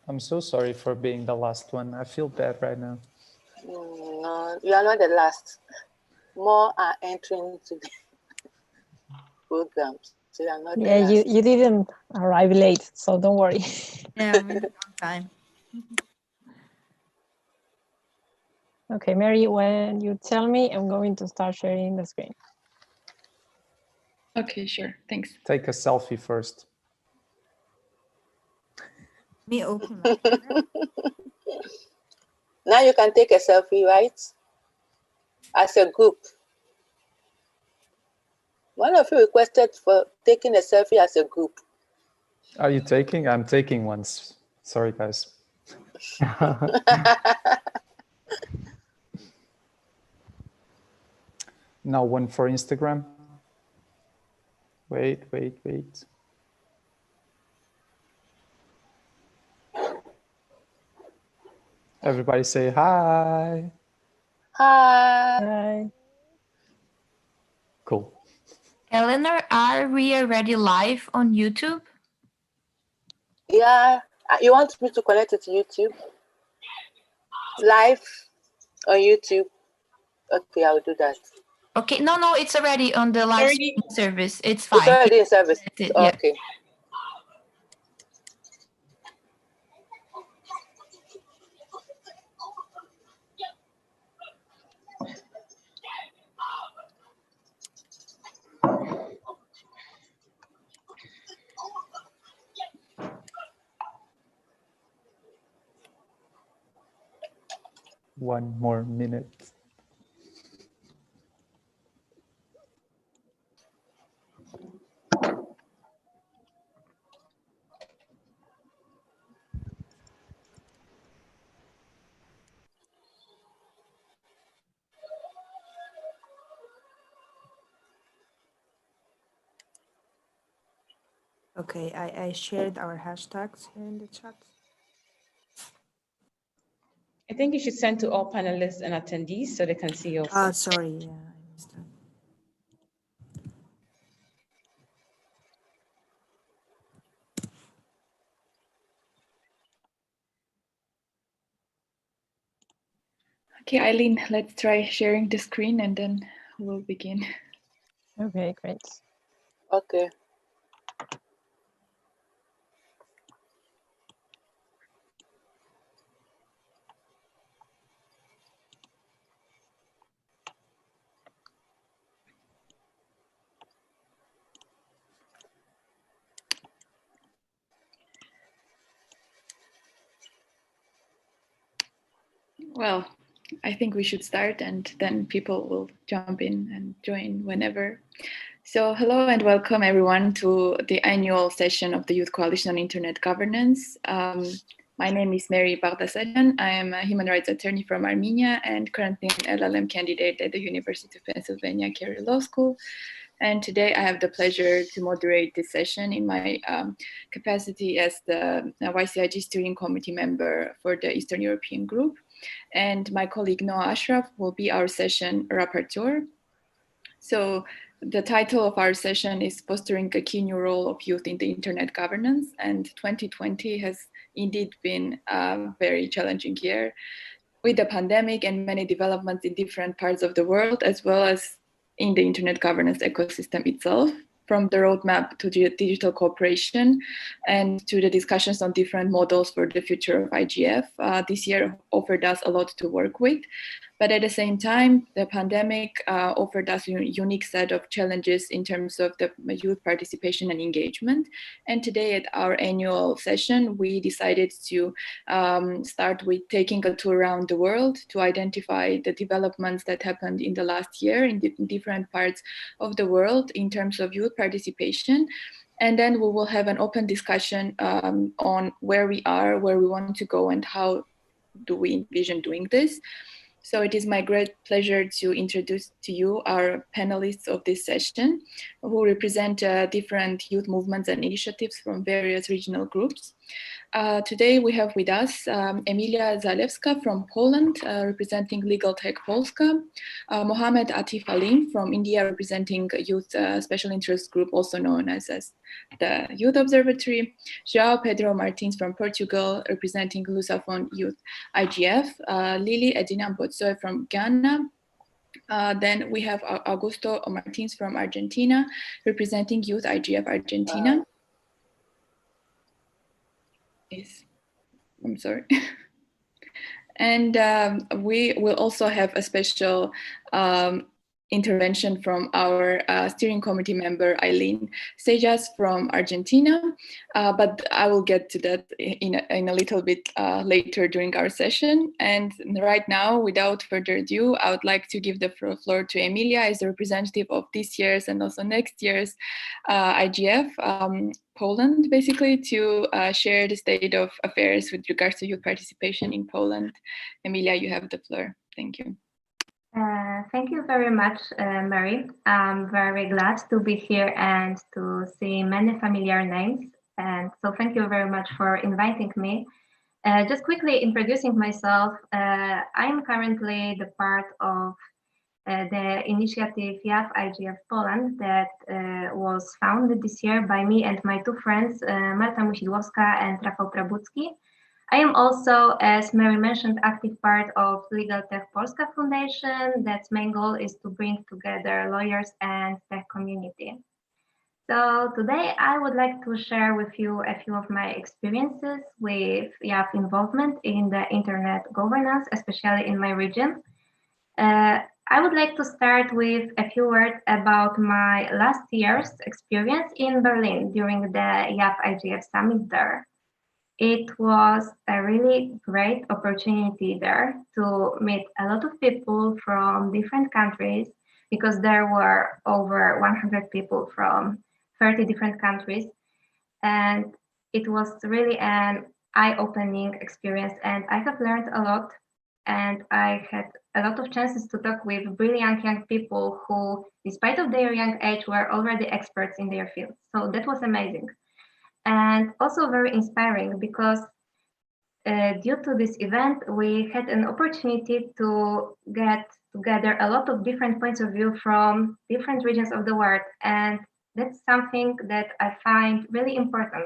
I'm so sorry for being the last one. I feel bad right now. No, you are not the last. More are entering to the programs. So you are not the last. You didn't arrive late, so don't worry. Yeah, we're on time. Okay, Mary, when you tell me, I'm going to start sharing the screen. Okay, sure. Thanks. Take a selfie first. Me open. Now you can take a selfie, right? As a group. One of you requested for taking a selfie as a group. Are you taking? I'm taking ones. Sorry, guys. Now one for Instagram. Wait. Everybody say hi. Hi. Cool. Eleanor, are we already live on YouTube? Yeah. You want me to connect it to YouTube? Live on YouTube? Okay, I'll do that. Okay, no, it's already on the live stream service. It's fine. It's already in service. Yeah. Okay. One more minute. Okay, I shared our hashtags here in the chat. I think you should send to all panelists and attendees so they can see your. Sorry, yeah, I missed that. Okay, Eileen, let's try sharing the screen and then we'll begin. Okay, great. Okay. Well, I think we should start and then people will jump in and join whenever. So hello and welcome everyone to the annual session of the Youth Coalition on Internet Governance. My name is Mary Bardasarian. I am a human rights attorney from Armenia and currently an LLM candidate at the University of Pennsylvania Carey Law School. And today I have the pleasure to moderate this session in my capacity as the YCIG steering committee member for the Eastern European group. And my colleague Noah Ashraf will be our session rapporteur. So the title of our session is Fostering a Key New Role of Youth in the Internet Governance. And 2020 has indeed been a very challenging year with the pandemic and many developments in different parts of the world, as well as in the internet governance ecosystem itself, from the roadmap to the digital cooperation and to the discussions on different models for the future of IGF. This year offered us a lot to work with, but at the same time, the pandemic offered us a unique set of challenges in terms of the youth participation and engagement. And today at our annual session, we decided to start with taking a tour around the world to identify the developments that happened in the last year in different parts of the world in terms of youth participation. And then we will have an open discussion on where we are, where we want to go, and how do we envision doing this. So it is my great pleasure to introduce to you our panelists of this session, who represent different youth movements and initiatives from various regional groups. Today we have with us Emilia Zalewska from Poland, representing Legal Tech Polska, Mohammad Atif Aleem from India, representing Youth Special Interest Group, also known as the Youth Observatory, João Pedro Martins from Portugal, representing Lusophone Youth IGF, Lily Edinam Bostyoe from Ghana. Then we have Augusto Martins from Argentina, representing Youth IGF Argentina. Yes, I'm sorry. And we will also have a special intervention from our steering committee member, Eileen Cejas from Argentina, but I will get to that in a little bit later during our session. And right now, without further ado, I would like to give the floor to Emilia as the representative of this year's and also next year's IGF Poland, basically, to share the state of affairs with regards to youth participation in Poland. Emilia, you have the floor. Thank you. Thank you very much, Mary. I'm very glad to be here and to see many familiar names. And so thank you very much for inviting me. Just quickly introducing myself, I'm currently the part of the initiative YCIG Poland that was founded this year by me and my two friends, Marta Musidłowska and Rafał Prabucki. I am also, as Mary mentioned, active part of Legal Tech Polska Foundation. That's main goal is to bring together lawyers and tech community. So today I would like to share with you a few of my experiences with YAF involvement in the internet governance, especially in my region. I would like to start with a few words about my last year's experience in Berlin during the YAF IGF summit there. It was a really great opportunity there to meet a lot of people from different countries, because there were over 100 people from 30 different countries. And it was really an eye-opening experience, and I have learned a lot. And I had a lot of chances to talk with brilliant young people who, despite of their young age, were already experts in their field. So that was amazing. And also very inspiring, because due to this event, we had an opportunity to get together a lot of different points of view from different regions of the world. And that's something that I find really important.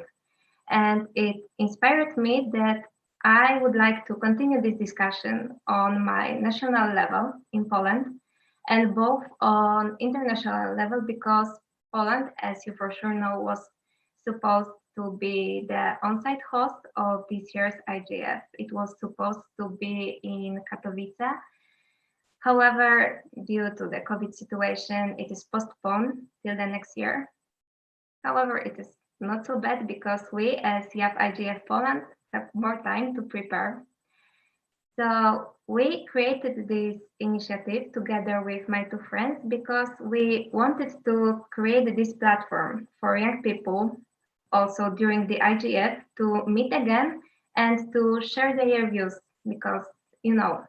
And it inspired me that I would like to continue this discussion on my national level in Poland, and both on international level, because Poland, as you for sure know, was supposed to be the on-site host of this year's IGF. It was supposed to be in Katowice. However, due to the COVID situation, it is postponed till the next year. However, it is not so bad, because we as YAF IGF Poland have more time to prepare. So we created this initiative together with my two friends because we wanted to create this platform for young people also during the IGF to meet again and to share their views, because, you know,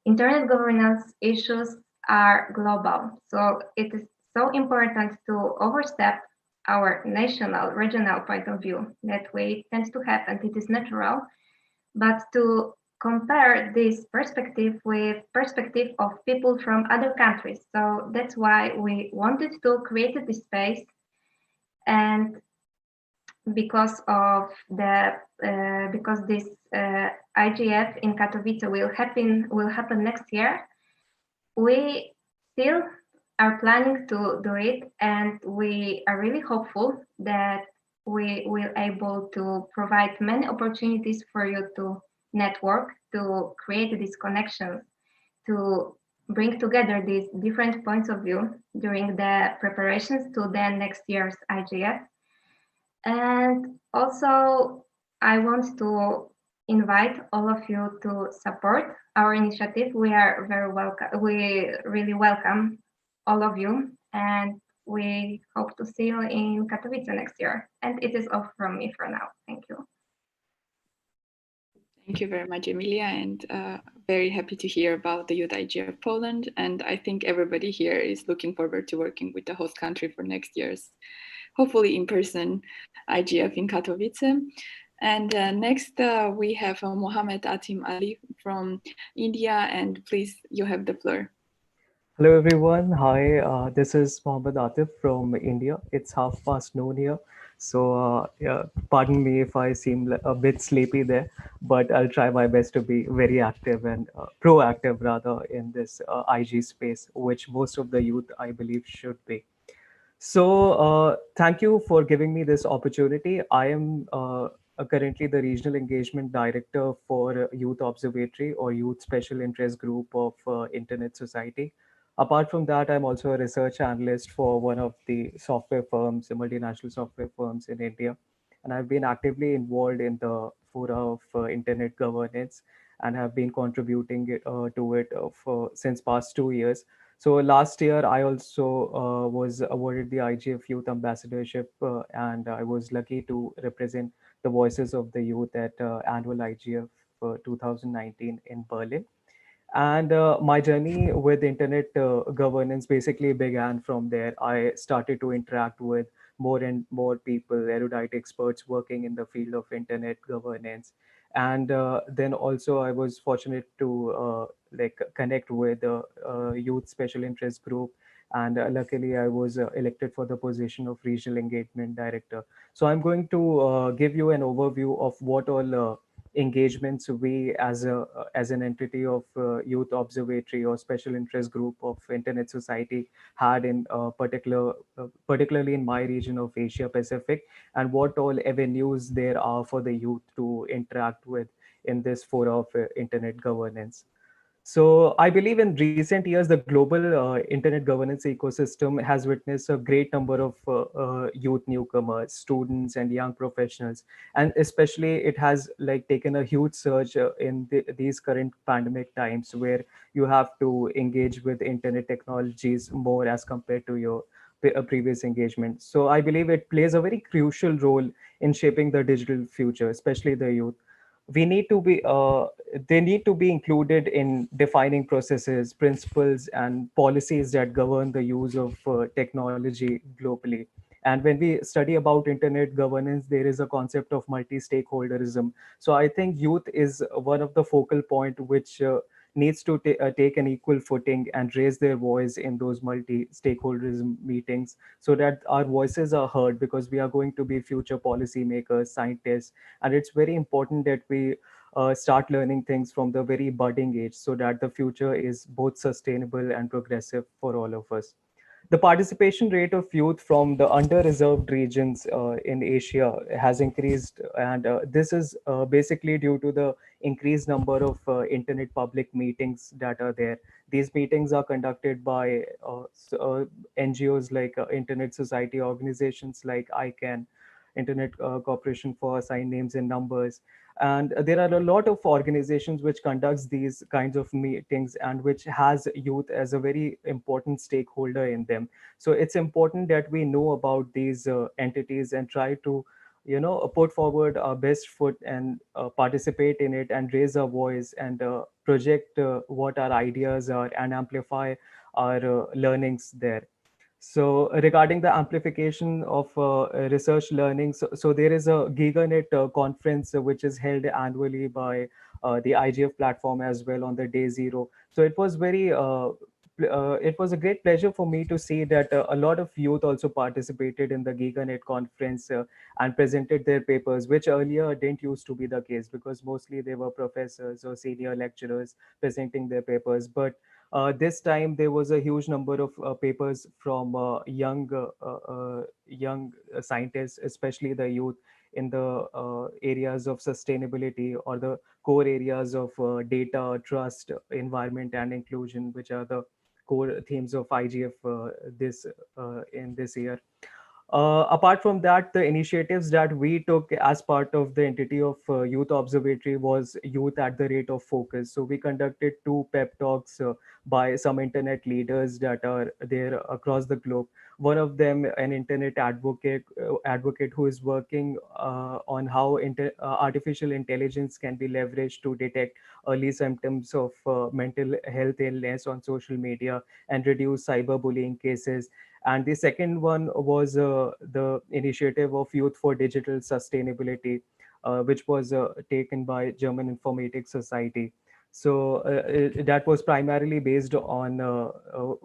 internet governance issues are global. So it is so important to overstep our national, regional point of view that we tend to have, and it is natural, but to compare this perspective with perspective of people from other countries. So that's why we wanted to create this space. And because of the because this IGF in Katowice will happen next year, we still are planning to do it, and we are really hopeful that we will able to provide many opportunities for you to network, to create these connections, to bring together these different points of view during the preparations to the next year's IGF. And also, I want to invite all of you to support our initiative. We are very welcome. We really welcome all of you, and we hope to see you in Katowice next year. And it is all from me for now. Thank you. Thank you very much, Emilia, and very happy to hear about the Youth IGF Poland. And I think everybody here is looking forward to working with the host country for next year's, hopefully in-person IGF in Katowice. And next we have Mohammad Atif Aleem from India, and please, you have the floor. Hello everyone, hi, this is Mohammad Atif from India. It's 12:30 noon here. So yeah, pardon me if I seem a bit sleepy there, but I'll try my best to be very active and proactive rather in this IG space, which most of the youth, I believe, should be. So thank you for giving me this opportunity. I am currently the Regional Engagement Director for Youth Observatory or Youth Special Interest Group of Internet Society. Apart from that, I'm also a research analyst for one of the software firms, the multinational software firms in India. And I've been actively involved in the fora of internet governance and have been contributing to it since past 2 years. So last year, I also was awarded the IGF Youth Ambassadorship, and I was lucky to represent the voices of the youth at annual IGF 2019 in Berlin. And my journey with internet governance basically began from there. I started to interact with more and more people, erudite experts working in the field of internet governance. And then also I was fortunate to like connect with a youth special interest group. And luckily I was elected for the position of regional engagement director. So I'm going to give you an overview of what all engagements we as an entity of youth observatory or special interest group of internet society had in particularly in my region of Asia Pacific, and what all avenues there are for the youth to interact with in this fora of internet governance. So I believe in recent years, the global internet governance ecosystem has witnessed a great number of youth newcomers, students, and young professionals, and especially it has like taken a huge surge in these current pandemic times, where you have to engage with internet technologies more as compared to your previous engagement. So I believe it plays a very crucial role in shaping the digital future, especially the youth. We need to be They need to be included in defining processes, principles, and policies that govern the use of technology globally. And when we study about internet governance, there is a concept of multi-stakeholderism. So I think youth is one of the focal point which needs to take an equal footing and raise their voice in those multi-stakeholderism meetings, so that our voices are heard, because we are going to be future policy makers, scientists, and it's very important that we start learning things from the very budding age, so that the future is both sustainable and progressive for all of us. The participation rate of youth from the under-reserved regions in Asia has increased, and this is basically due to the increased number of internet public meetings that are there. These meetings are conducted by NGOs like Internet Society organizations like ICANN, Internet Corporation for Assigned Names and Numbers. And there are a lot of organizations which conducts these kinds of meetings and which has youth as a very important stakeholder in them. So it's important that we know about these entities and try to, put forward our best foot and participate in it and raise our voice and project what our ideas are and amplify our learnings there. So regarding the amplification of research learning, so there is a GigaNet conference which is held annually by the IGF platform as well on the day zero. So it was a great pleasure for me to see that a lot of youth also participated in the GigaNet conference and presented their papers, which earlier didn't used to be the case, because mostly they were professors or senior lecturers presenting their papers. But this time there was a huge number of papers from young scientists, especially the youth in the areas of sustainability or the core areas of data, trust, environment, and inclusion, which are the core themes of IGF this in this year. Apart from that, the initiatives that we took as part of the entity of Youth Observatory was Youth at the Rate of Focus. So we conducted two pep talks by some internet leaders that are there across the globe. One of them, an internet advocate who is working on how artificial intelligence can be leveraged to detect early symptoms of mental health illness on social media and reduce cyberbullying cases. And the second one was the initiative of Youth for Digital Sustainability, which was taken by German Informatics Society. So that was primarily based on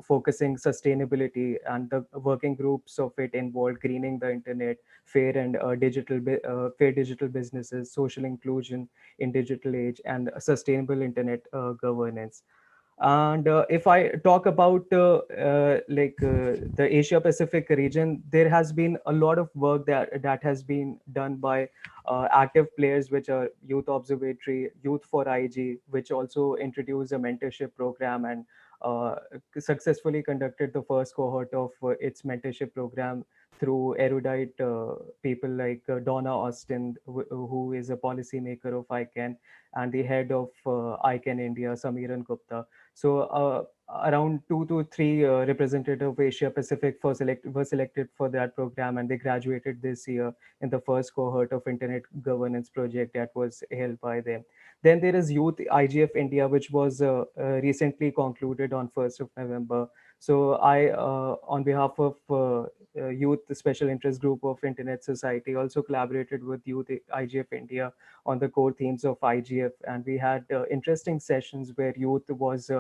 focusing sustainability, and the working groups of it involved greening the internet, fair and fair digital businesses, social inclusion in digital age, and sustainable internet governance. And if I talk about the Asia Pacific region, there has been a lot of work that has been done by active players, which are Youth Observatory, Youth for IG, which also introduced a mentorship program and successfully conducted the first cohort of its mentorship program through erudite people like Donna Austin, who is a policymaker of ICANN, and the head of ICANN India, Samiran Gupta. So around 2 to 3 representatives of Asia Pacific were selected for that program, and they graduated this year in the first cohort of Internet Governance project that was held by them. Then there is Youth IGF India, which was recently concluded on 1st of November. So I, on behalf of Youth Special Interest Group of Internet Society, also collaborated with Youth IGF India on the core themes of IGF. And we had interesting sessions where youth was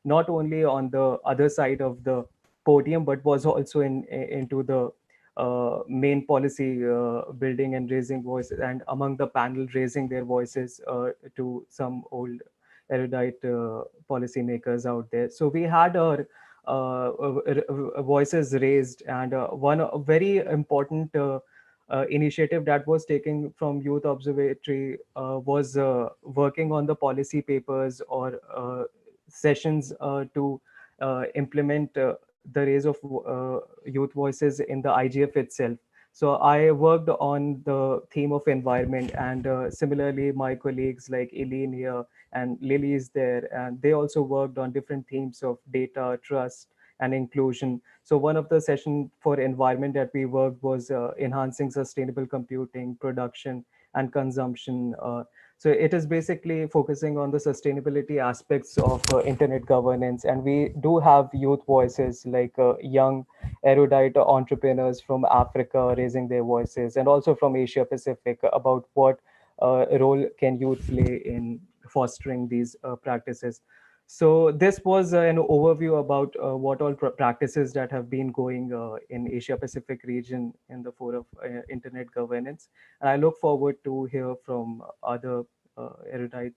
not only on the other side of the podium, but was also into the main policy building and raising voices, and among the panel raising their voices to some old erudite policymakers out there. So we had our voices raised, and one very important initiative that was taken from Youth Observatory was working on the policy papers or sessions to implement the raise of youth voices in the IGF itself. So I worked on the theme of environment, and similarly, my colleagues like Eileen here and Lily is there, and they also worked on different themes of data, trust, and inclusion. So one of the sessions for environment that we worked was enhancing sustainable computing, production, and consumption. So it is basically focusing on the sustainability aspects of internet governance. And we do have youth voices like young erudite entrepreneurs from Africa raising their voices, and also from Asia Pacific about what role can youth play in fostering these practices. So this was an overview about what all practices that have been going in Asia Pacific region in the fore of internet governance. And I look forward to hear from other erudite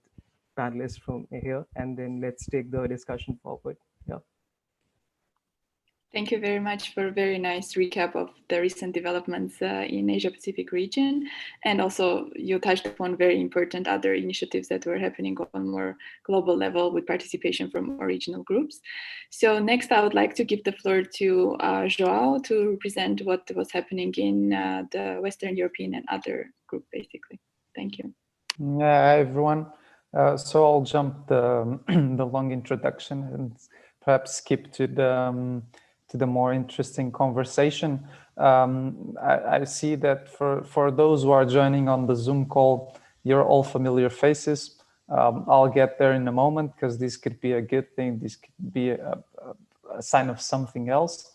panelists from here, and then let's take the discussion forward. Yeah. Thank you very much for a very nice recap of the recent developments in Asia Pacific region. And also you touched upon very important other initiatives that were happening on more global level with participation from original groups. So next I would like to give the floor to Joao to present what was happening in the Western European and other group basically. Thank you. Yeah, hi everyone. So I'll jump the, the long introduction and perhaps skip to the more interesting conversation. I see that for those who are joining on the Zoom call, you're all familiar faces. I'll get there in a moment because this could be a good thing. This could be a sign of something else.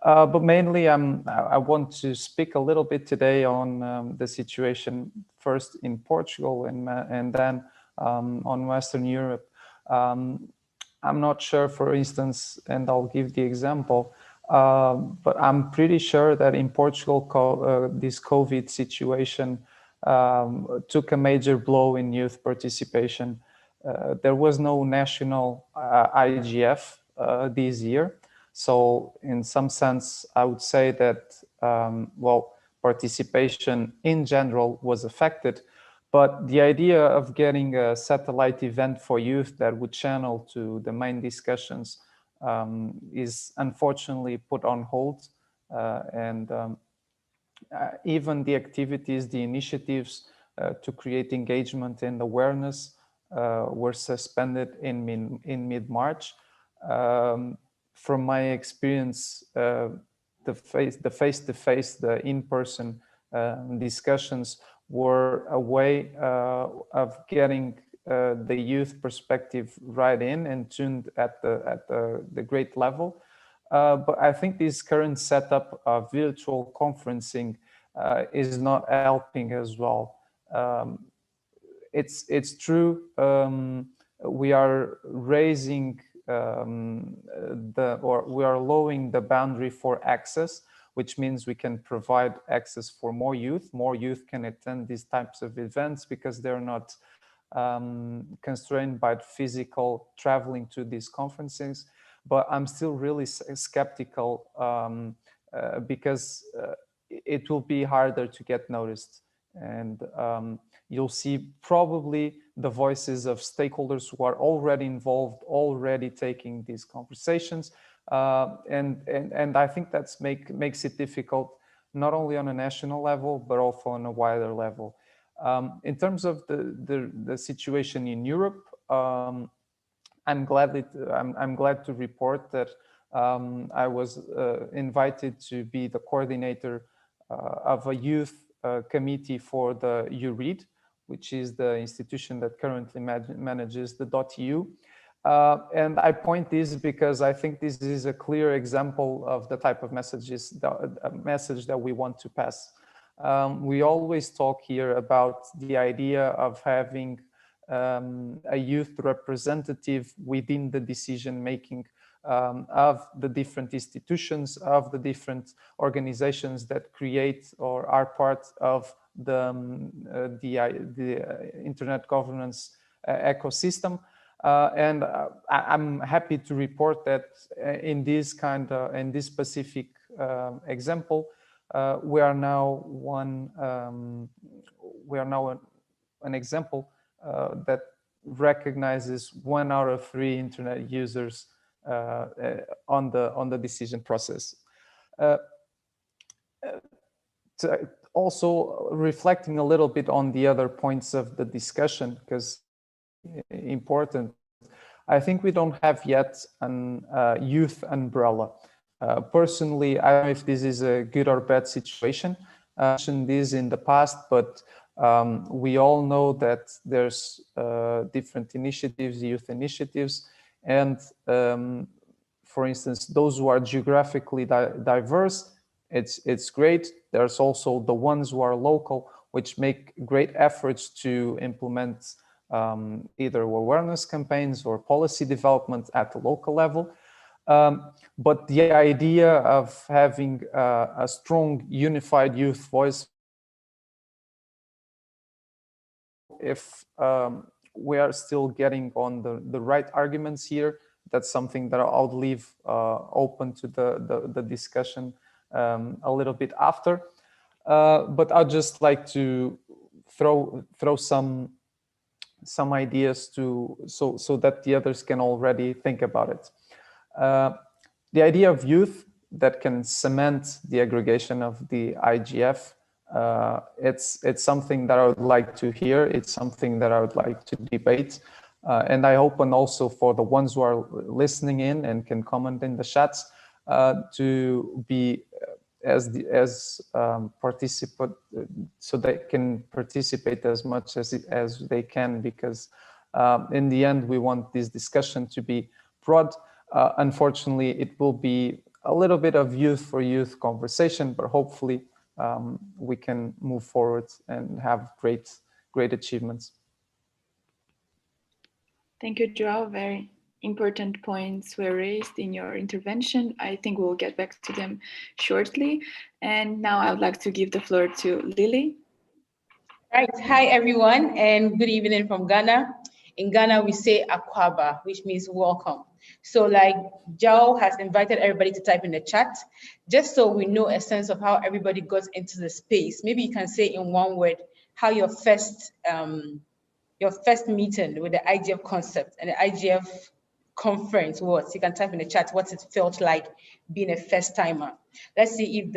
But mainly, I want to speak a little bit today on the situation first in Portugal and then on Western Europe. I'm not sure, for instance, and I'll give the example, but I'm pretty sure that in Portugal, this COVID situation took a major blow in youth participation. There was no national IGF this year. So in some sense, I would say that, well, participation in general was affected, but the idea of getting a satellite event for youth that would channel to the main discussions is unfortunately put on hold. Even the activities, the initiatives to create engagement and awareness were suspended in mid-March. From my experience, the face-to-face, the in-person discussions were a way of getting the youth perspective right in and tuned at the great level. But I think this current setup of virtual conferencing is not helping as well. It's true. we are raising we are lowering the boundary for access, which means we can provide access for more youth. More youth can attend these types of events because they're not constrained by physical traveling to these conferences. But I'm still really skeptical because it will be harder to get noticed. And you'll see probably the voices of stakeholders who are already involved, already taking these conversations. And I think that's makes it difficult, not only on a national level, but also on a wider level. In terms of the situation in Europe, I'm glad to report that I was invited to be the coordinator of a youth committee for the UREAD, which is the institution that currently manages the .eu. And I point this because I think this is a clear example of the type of message that we want to pass. We always talk here about the idea of having a youth representative within the decision making of the different institutions, of the different organizations that create or are part of the internet governance ecosystem. And I'm happy to report that in this specific example, we are now an example that recognizes 1 out of 3 internet users on the decision process. Also reflecting a little bit on the other points of the discussion, because important, I think we don't have yet an youth umbrella. Personally, I don't know if this is a good or bad situation. I mentioned this in the past, but we all know that there's different initiatives, youth initiatives, and for instance, those who are geographically diverse, it's great. There's also the ones who are local, which make great efforts to implement either awareness campaigns or policy development at the local level. But the idea of having a strong, unified youth voice, if we are still getting on the right arguments here, that's something that I'll leave open to the discussion a little bit after. But I'd just like to throw some ideas so that the others can already think about it. The idea of youth that can cement the aggregation of the IGF, it's something that I would like to hear. It's something that I would like to debate. And I open also for the ones who are listening in and can comment in the chats to be as participant, so they can participate as much as they can, because in the end we want this discussion to be broad. Unfortunately, it will be a little bit of youth for youth conversation, but hopefully we can move forward and have great achievements. Thank you, Joao. Very important points were raised in your intervention. I think we'll get back to them shortly. And now I would like to give the floor to Lily. Right. Hi, everyone, and good evening from Ghana. In Ghana, we say Akwaba, which means welcome. So like Joao has invited everybody to type in the chat, just so we know a sense of how everybody got into the space. Maybe you can say in one word how your first meeting with the IGF concept and the IGF conference was. You can type in the chat what it felt like being a first timer. Let's see if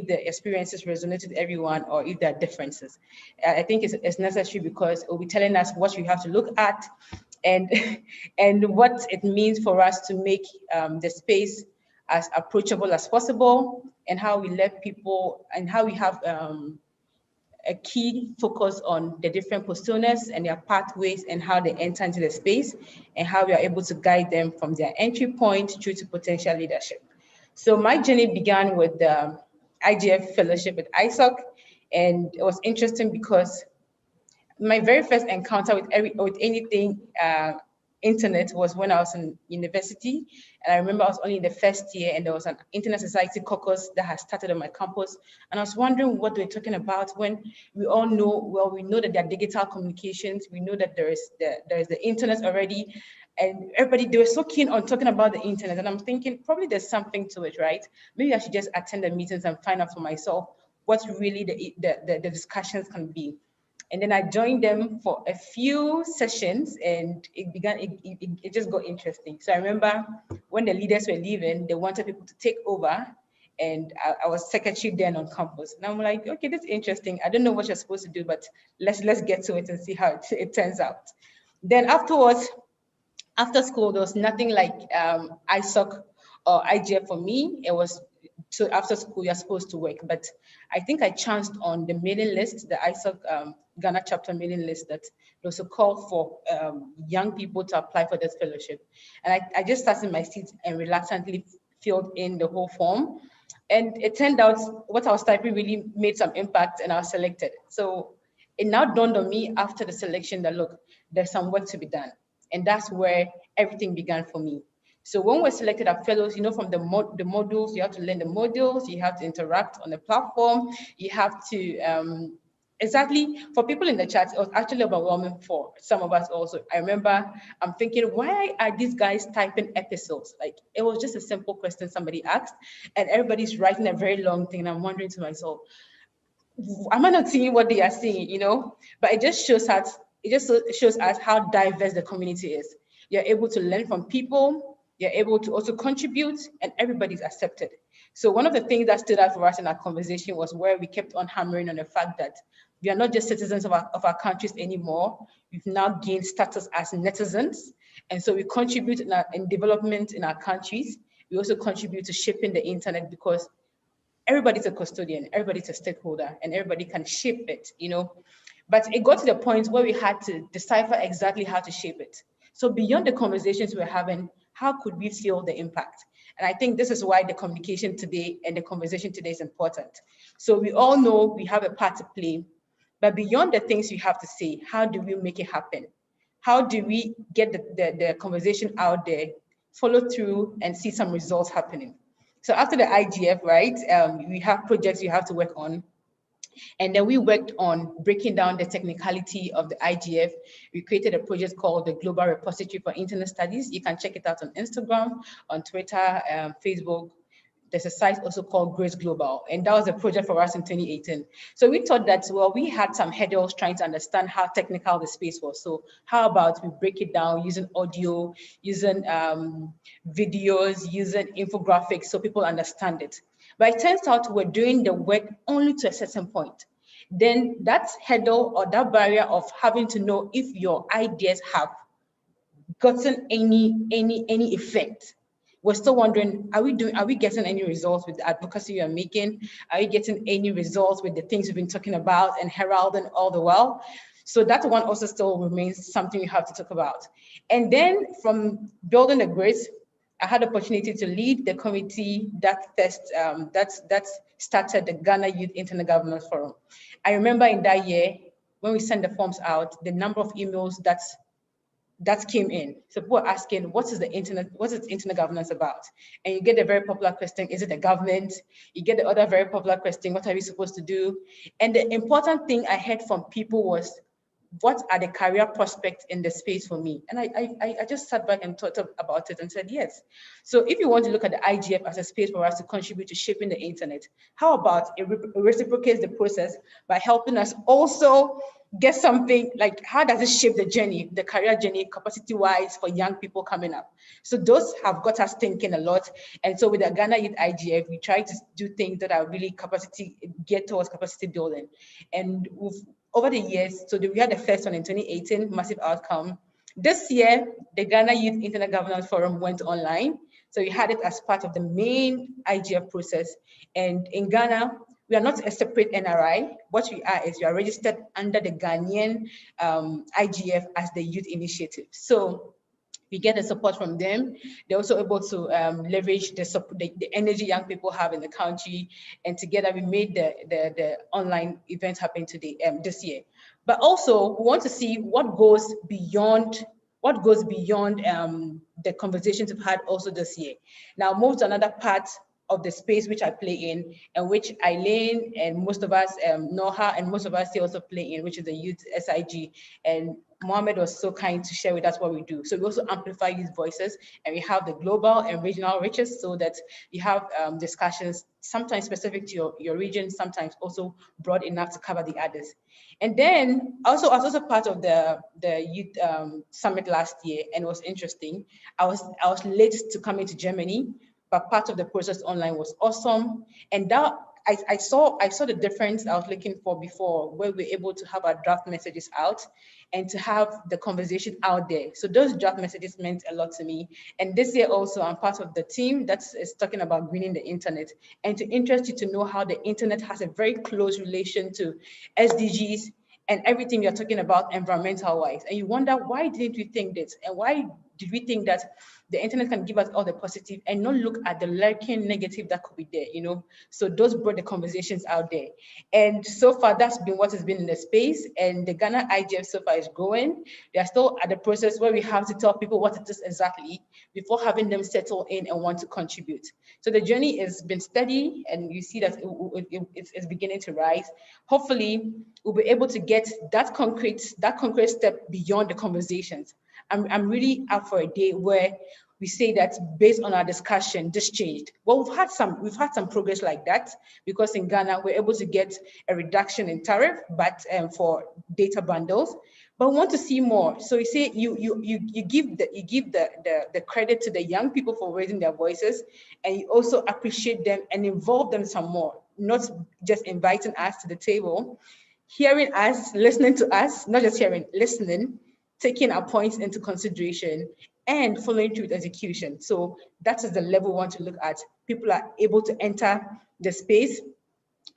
the experiences resonate with everyone or if there are differences. I think it's necessary because it will be telling us what we have to look at and what it means for us to make the space as approachable as possible, and how we let people, and how we have a key focus on the different personas and their pathways and how they enter into the space, and how we are able to guide them from their entry point through to potential leadership. So my journey began with the IGF fellowship with YCIG, and it was interesting because my very first encounter with anything internet was when I was in university. And I remember I was only in the first year, and there was an Internet Society caucus that had started on my campus. And I was wondering what they were talking about, when we all know, well, we know that there are digital communications. We know that there is the internet already. And everybody, they were so keen on talking about the internet. And I'm thinking, probably there's something to it, right? Maybe I should just attend the meetings and find out for myself what really the discussions can be. And then I joined them for a few sessions, and it just got interesting. So I remember when the leaders were leaving, they wanted people to take over, and I was secretary then on campus. And I'm like, okay, that's interesting. I don't know what you're supposed to do, but let's get to it and see how it turns out. Then afterwards, after school, there was nothing like ISOC or IGF for me. It was, so after school, you're supposed to work. But I think I chanced on the mailing list, the ISOC Ghana chapter mailing list, that there was a call for young people to apply for this fellowship. And I just sat in my seat and reluctantly filled in the whole form. And it turned out what I was typing really made some impact, and I was selected. So it now dawned on me after the selection that, look, there's some work to be done. And that's where everything began for me. So when we're selected as fellows, you know, from the modules, you have to learn the modules, you have to interact on the platform, you have to, exactly, for people in the chat, it was actually overwhelming for some of us also. I remember I'm thinking, why are these guys typing episodes? Like, it was just a simple question somebody asked, and everybody's writing a very long thing, and I'm wondering to myself, am I not seeing what they are seeing, you know? But it just shows us, how diverse the community is. You're able to learn from people, you're able to also contribute, and everybody's accepted. So one of the things that stood out for us in our conversation was where we kept on hammering on the fact that we are not just citizens of our countries anymore. We've now gained status as netizens. And so we contribute in development in our countries. We also contribute to shaping the internet, because everybody's a custodian, everybody's a stakeholder, and everybody can shape it, you know. But it got to the point where we had to decipher exactly how to shape it. So beyond the conversations we're having, how could we feel the impact? And I think this is why the communication today and the conversation today is important. So we all know we have a part to play, but beyond the things we have to say, how do we make it happen? How do we get the conversation out there, follow through, and see some results happening? So after the IGF, right, we have projects you have to work on. And then we worked on breaking down the technicality of the IGF. We created a project called the Global Repository for Internet Studies. You can check it out on Instagram, on Twitter, Facebook. There's a site also called Grace Global, and that was a project for us in 2018. So we thought that, well, we had some hurdles trying to understand how technical the space was. So how about we break it down using audio, using videos, using infographics, so people understand it. But it turns out we're doing the work only to a certain point. Then that hurdle or that barrier of having to know if your ideas have gotten any effect. We're still wondering, are we getting any results with the advocacy you're making? Are you getting any results with the things we've been talking about and heralding all the while? So that one also still remains something we have to talk about. And then from building the grids, I had the opportunity to lead the committee that started the Ghana Youth Internet Governance Forum. I remember in that year, when we sent the forms out, the number of emails that came in. So people are asking, what is internet governance about? And you get a very popular question, is it a government? You get the other very popular question, what are we supposed to do? And the important thing I heard from people was, what are the career prospects in the space for me? And I just sat back and thought about it and said, yes. So if you want to look at the IGF as a space for us to contribute to shaping the internet, how about it reciprocates the process by helping us also get something like, how does it shape the journey, the career journey, capacity-wise for young people coming up? So those have got us thinking a lot. And so with the Ghana Youth IGF, we try to do things that are really get towards capacity building. And over the years, so we had the first one in 2018, massive outcome. This year, the Ghana Youth Internet Governance Forum went online. So we had it as part of the main IGF process. And in Ghana, we are not a separate NRI. What we are is we are registered under the Ghanaian IGF as the youth initiative. So we get the support from them. They're also able to leverage the energy young people have in the country. And together we made the online event happen today, this year. But also we want to see what goes beyond what goes beyond the conversations we've had also this year. Now move to another part of the space which I play in, and which Eileen and most of us know her, and most of us here also play in, which is the Youth SIG. And Mohammad was so kind to share with us what we do. So we also amplify youth voices, and we have the global and regional reaches, so that you have discussions, sometimes specific to your region, sometimes also broad enough to cover the others. And then also, I was also part of the youth summit last year, and it was interesting. I was late to come into Germany, but part of the process online was awesome. And that I saw the difference I was looking for before, where we're able to have our draft messages out and to have the conversation out there. So those draft messages meant a lot to me. And this year also, I'm part of the team that is talking about greening the internet, and to interest you to know how the internet has a very close relation to SDGs and everything you're talking about environmental wise. And you wonder, why didn't we think this? And why did we think that the internet can give us all the positive and not look at the lurking negative that could be there, you know? So those brought the conversations out there. And so far, that's been what has been in the space. And the Ghana IGF so far is growing. They are still at the process where we have to tell people what it is exactly before having them settle in and want to contribute. So the journey has been steady, and you see that it's beginning to rise. Hopefully, we'll be able to get that concrete step beyond the conversations. I'm really up for a day where we say that based on our discussion, this changed. Well, we've had some progress like that, because in Ghana we're able to get a reduction in tariff, but for data bundles. But we want to see more. So you say you give the credit to the young people for raising their voices, and you also appreciate them and involve them some more, not just inviting us to the table, hearing us, listening to us, not just hearing, listening, taking our points into consideration, and following through with execution. So that is the level we want to look at. People are able to enter the space.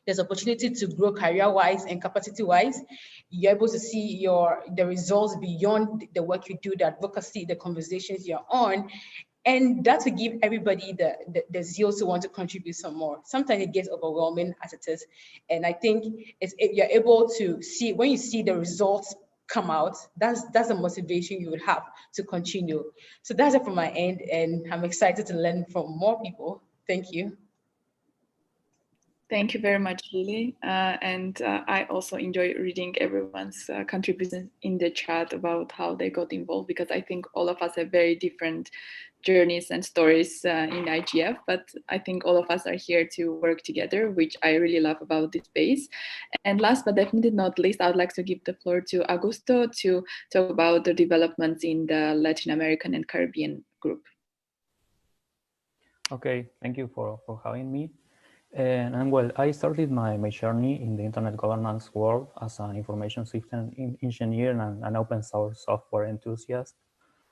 There's opportunity to grow career-wise and capacity-wise. You're able to see the results beyond the work you do, the advocacy, the conversations you're on. And that will give everybody the zeal to want to contribute some more. Sometimes it gets overwhelming as it is. And I think you're able to see, when you see the results come out, that's a motivation you would have to continue. So that's it from my end, and I'm excited to learn from more people. Thank you. Thank you very much, Lily. I also enjoy reading everyone's contributions in the chat about how they got involved, because I think all of us have very different journeys and stories in IGF, but I think all of us are here to work together, which I really love about this space. And last but definitely not least, I would like to give the floor to Augusto to talk about the developments in the Latin American and Caribbean group. Okay, thank you for having me. And well, I started my journey in the internet governance world as an information system engineer and an open source software enthusiast.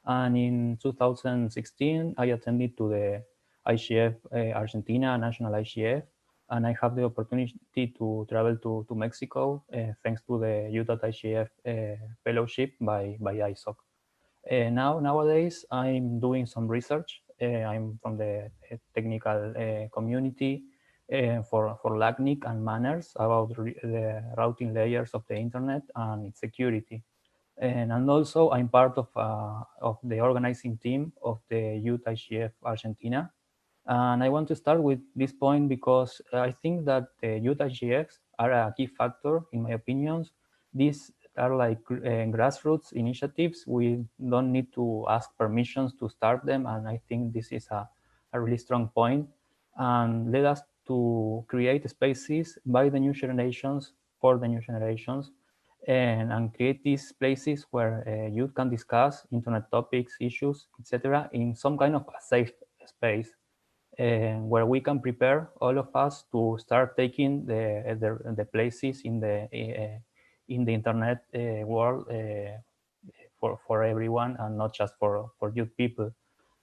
And in 2016, I attended to the IGF Argentina, National IGF, and I have the opportunity to travel to Mexico thanks to the Youth at IGF fellowship by ISOC. Nowadays, I'm doing some research. I'm from the technical community for LACNIC and manners about the routing layers of the internet and its security. And also I'm part of the organizing team of the Youth IGF Argentina. And I want to start with this point because I think that the Youth IGFs are a key factor, in my opinions. These are like grassroots initiatives. We don't need to ask permissions to start them. And I think this is a really strong point. And led us to create spaces by the new generations, for the new generations, and create these places where youth can discuss internet topics, issues, etc., in some kind of a safe space, where we can prepare all of us to start taking the places in the internet world for everyone, and not just for youth people.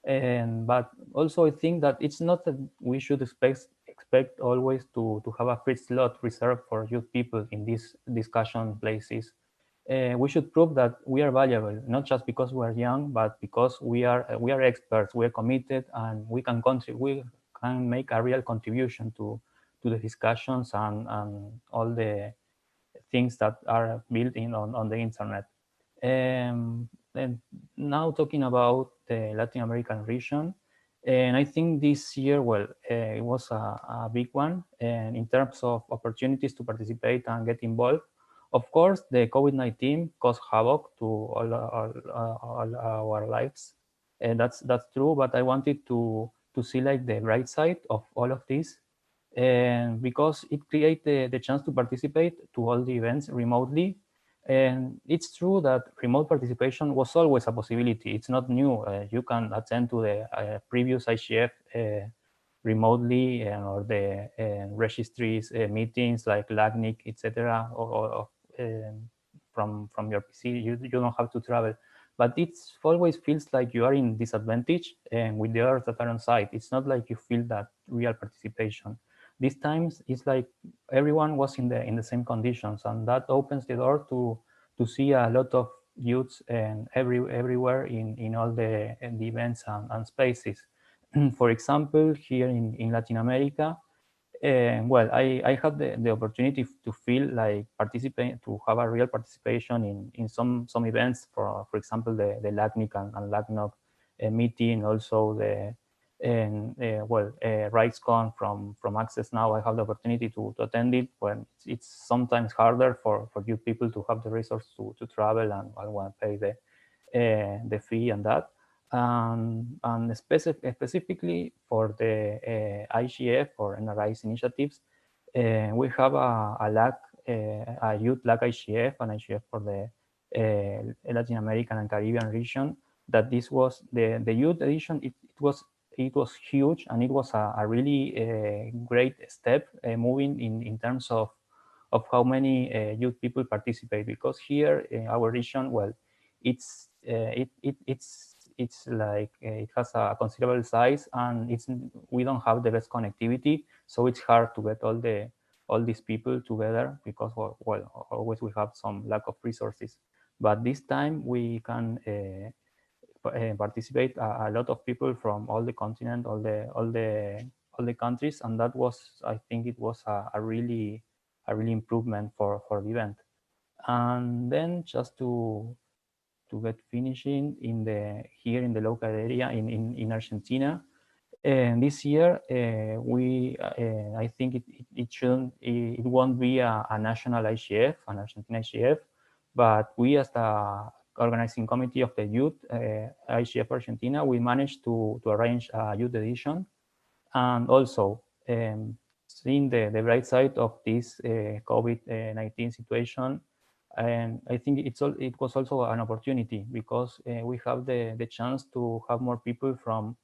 But also I think that it's not that we should expect always to have a free slot reserved for youth people in these discussion places. We should prove that we are valuable, not just because we are young, but because we are experts, we are committed, and we can make a real contribution to the discussions and all the things that are built in on the internet. now talking about the Latin American region, and I think this year, well, it was a big one, and in terms of opportunities to participate and get involved. Of course, the COVID-19 caused havoc to all our lives, and that's true. But I wanted to see like the bright side of all of this, and because it created the chance to participate to all the events remotely. And it's true that remote participation was always a possibility. It's not new. You can attend to the previous IGF remotely, or the registries meetings like LACNIC, etc. Or from your PC. You don't have to travel, but it always feels like you are in disadvantage, and with the others that are on site, it's not like you feel that real participation. These times it's like everyone was in the same conditions, and that opens the door to see a lot of youths and everywhere in all the events and spaces. For example, here in Latin America, well, I had the opportunity to feel like participate, to have a real participation in some events. For example, the LACNIC and LACNOC meeting, also the RightsCon from Access Now. I have the opportunity to attend it when it's sometimes harder for you people to have the resource to travel and want to pay the fee and that. And specifically for the IGF or NRI's initiatives, we have a LAC, a youth LAC IGF, and IGF for the Latin American and Caribbean region. That this was the youth edition. It was huge, and it was a really great step moving in terms of how many youth people participate. Because here in our region, well, it's like it has a considerable size, and we don't have the best connectivity, so it's hard to get all these people together, because well, always we have some lack of resources. But this time we can participate a lot of people from all the continent, all the countries, and that was, I think it was a really improvement for the event. And then just to get finishing here in the local area in Argentina. And this year, I think it won't be a national IGF, an Argentina IGF, but we as the organizing committee of the youth IGF Argentina, we managed to arrange a youth edition, and also seeing the bright side of this COVID-19 situation. And I think it was also an opportunity, because we have the chance to have more people from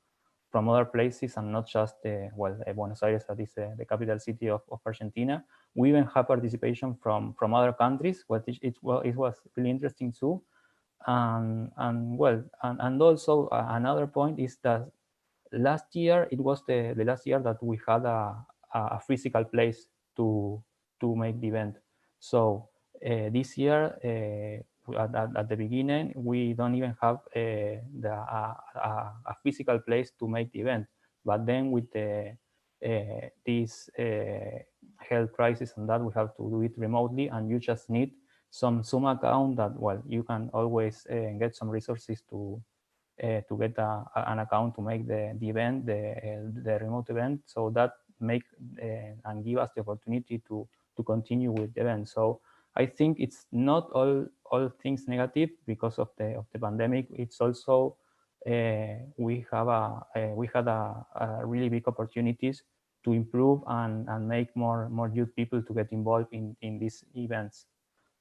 other places, and not just Buenos Aires, that is the capital city of Argentina. We even have participation from other countries, it was really interesting too. And also another point is that last year, it was the last year that we had a physical place to make the event. So this year, at the beginning, we don't even have a physical place to make the event. But then with this health crisis and that, we have to do it remotely, and you just need some Zoom account that, well, you can always get some resources to get an account to make the event, the remote event. So that make and give us the opportunity to continue with the event. So I think it's not all things negative because of the pandemic. It's also we had a really big opportunities to improve and make more youth people to get involved in these events.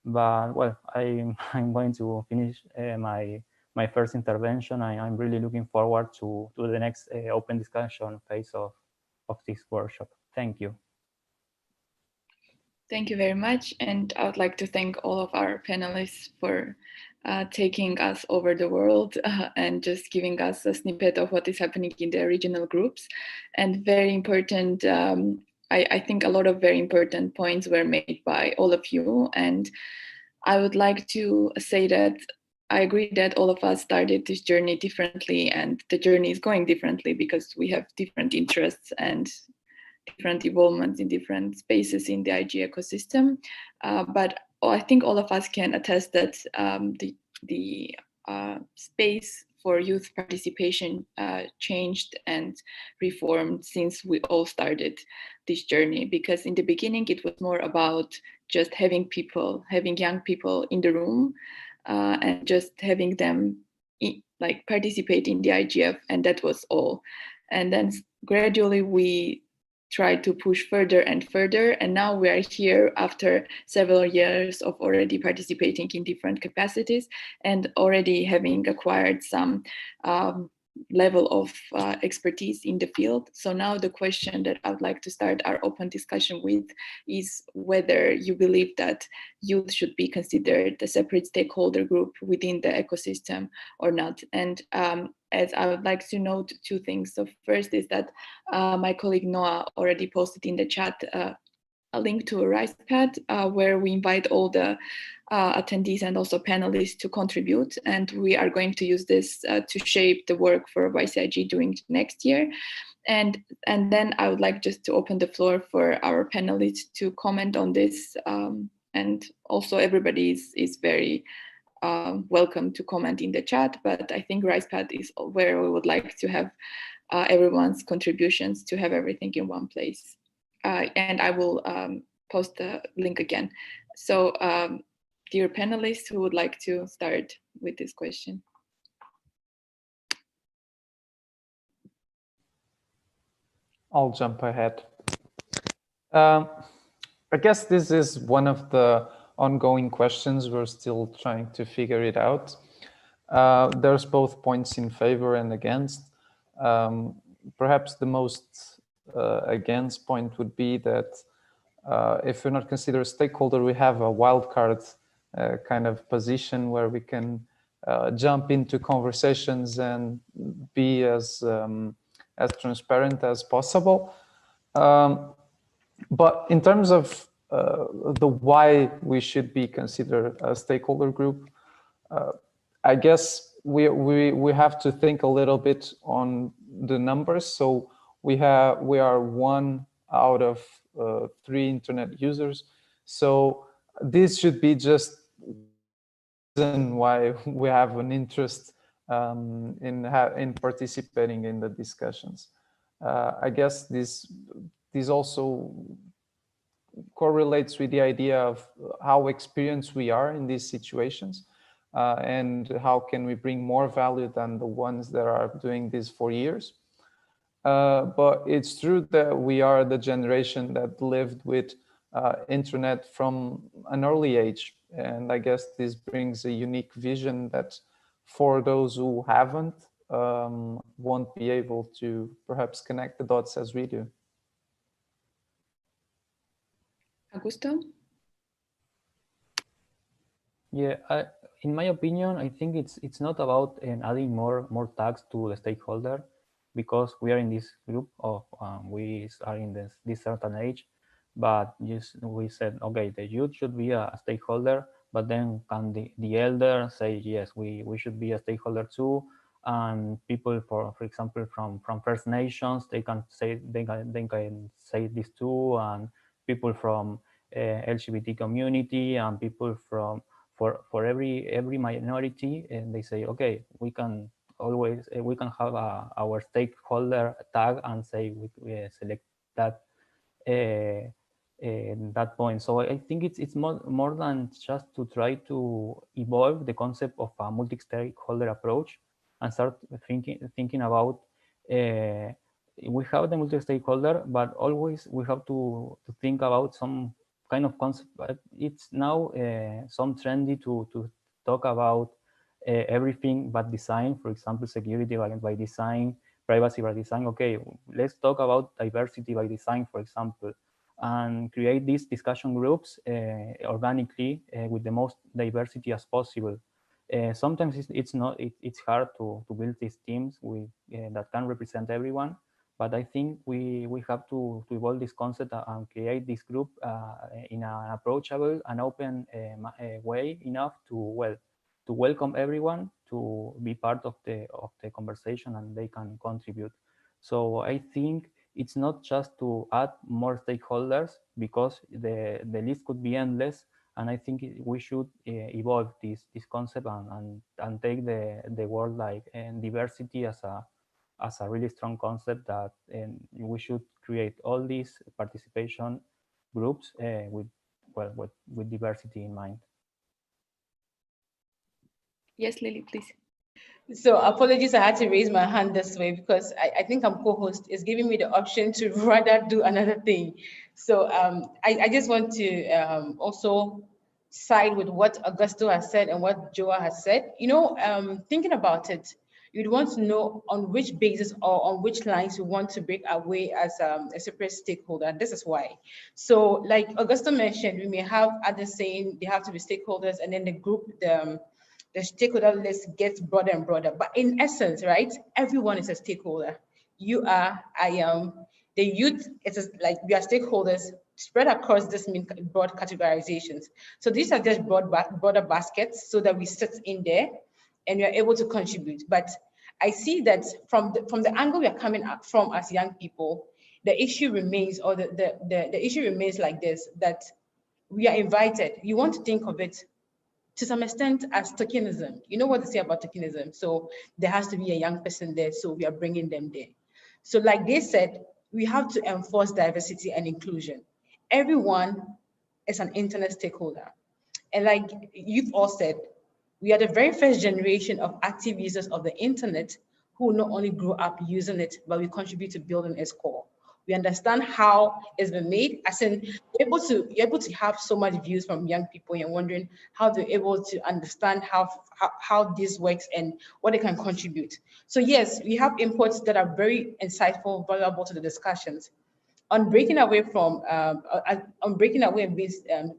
But well, I'm going to finish my first intervention. I'm really looking forward to the next open discussion phase of this workshop. Thank you. Thank you very much. And I would like to thank all of our panelists for taking us over the world and just giving us a snippet of what is happening in the regional groups. And very important, I think a lot of very important points were made by all of you. And I would like to say that I agree that all of us started this journey differently, and the journey is going differently because we have different interests and different involvements in different spaces in the IG ecosystem. But I think all of us can attest that the space for youth participation changed and reformed since we all started this journey. Because in the beginning, it was more about just having young people in the room and just having them like participate in the IGF, and that was all. And then gradually we tried to push further and further, and now we are here after several years of already participating in different capacities and already having acquired some level of expertise in the field. So now the question that I would like to start our open discussion with is whether you believe that youth should be considered a separate stakeholder group within the ecosystem or not. And as I would like to note two things. So first is that my colleague Noah already posted in the chat a link to a RisePad where we invite all the attendees and also panelists to contribute. And we are going to use this to shape the work for YCIG during next year. And then I would like just to open the floor for our panelists to comment on this. And also everybody is very welcome to comment in the chat, but I think RisePad is where we would like to have everyone's contributions to have everything in one place. And I will post the link again. So dear panelists, who would like to start with this question? I'll jump ahead. I guess this is one of the ongoing questions. We're still trying to figure it out. There's both points in favor and against. Perhaps the most against point would be that if we're not considered a stakeholder, we have a wildcard kind of position where we can jump into conversations and be as transparent as possible. But in terms of the why we should be considered a stakeholder group, I guess we have to think a little bit on the numbers. So we are 1 out of 3 internet users. So this should be just reason why we have an interest in participating in the discussions. I guess this also correlates with the idea of how experienced we are in these situations and how can we bring more value than the ones that are doing this for years. But it's true that we are the generation that lived with internet from an early age. And I guess this brings a unique vision that for those who haven't, won't be able to perhaps connect the dots as we do. Augusto? Yeah, in my opinion, I think it's not about adding more tags to the stakeholder, because we are in this group of we are in this certain age, but just we said, okay, the youth should be a stakeholder, but then can the elder say, yes, we should be a stakeholder too, and people for example from First Nations, they can say this too, and people from LGBT community and people from for every minority, and they say, okay, we can always we can have our stakeholder tag and say we select that that point. So I think it's more than just to try to evolve the concept of a multi-stakeholder approach and start thinking about we have the multi-stakeholder, but always we have to think about some kind of concept. It's now some trendy to talk about everything but design. For example, security by design, privacy by design. Okay, let's talk about diversity by design, for example, and create these discussion groups organically with the most diversity as possible. Sometimes it's hard to build these teams with that can represent everyone, but I think we have to evolve this concept and create this group in an approachable and open way enough to welcome everyone to be part of the conversation, and they can contribute. So I think it's not just to add more stakeholders, because the list could be endless, And I think we should evolve this concept and take the word like diversity as a really strong concept, that we should create all these participation groups with diversity in mind. Yes, Lily, please. So apologies, I had to raise my hand this way because I think I'm co-host. It's giving me the option to rather do another thing. So I just want to also side with what Augusto has said and what Joa has said. You know, thinking about it, you'd want to know on which basis or on which lines you want to break away as a separate stakeholder. And this is why. So like Augusto mentioned, we may have others saying they have to be stakeholders, and then the group, the stakeholder list gets broader and broader. But in essence, right, everyone is a stakeholder. You are, I am, the youth, it's like we are stakeholders spread across this broad categorizations. So these are just broader baskets so that we sit in there and we are able to contribute. But I see that from the angle we are coming up from as young people, the issue remains, or the issue remains like this, that we are invited. You want to think of it to some extent as tokenism. You know what they say about tokenism. So there has to be a young person there, so we are bringing them there. So like they said, we have to enforce diversity and inclusion. Everyone is an internet stakeholder. And like you've all said, we are the very first generation of active users of the internet who not only grew up using it, but we contribute to building its core. We understand how it's been made. As in, you're able to have so much views from young people. You're wondering how they're able to understand how this works and what they can contribute. So yes, we have inputs that are very insightful, valuable to the discussions. On breaking away from, on breaking away and being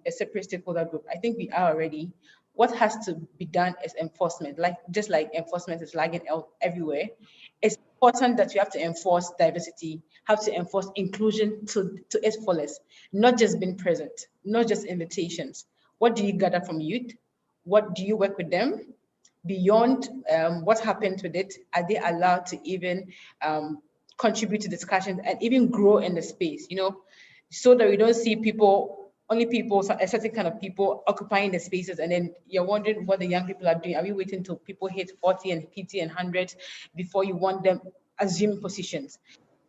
a separate stakeholder group, I think we are already. What has to be done is enforcement. Like just like enforcement is lagging out everywhere, it's important that you have to enforce diversity, have to enforce inclusion to its fullest, not just being present, not just invitations. What do you gather from youth? What do you work with them? Beyond what happened with it, are they allowed to even contribute to discussions and even grow in the space, you know, so that we don't see only people, a certain kind of people occupying the spaces, and then you're wondering what the young people are doing. Are we waiting till people hit 40 and 50 and 100 before you want them assuming positions?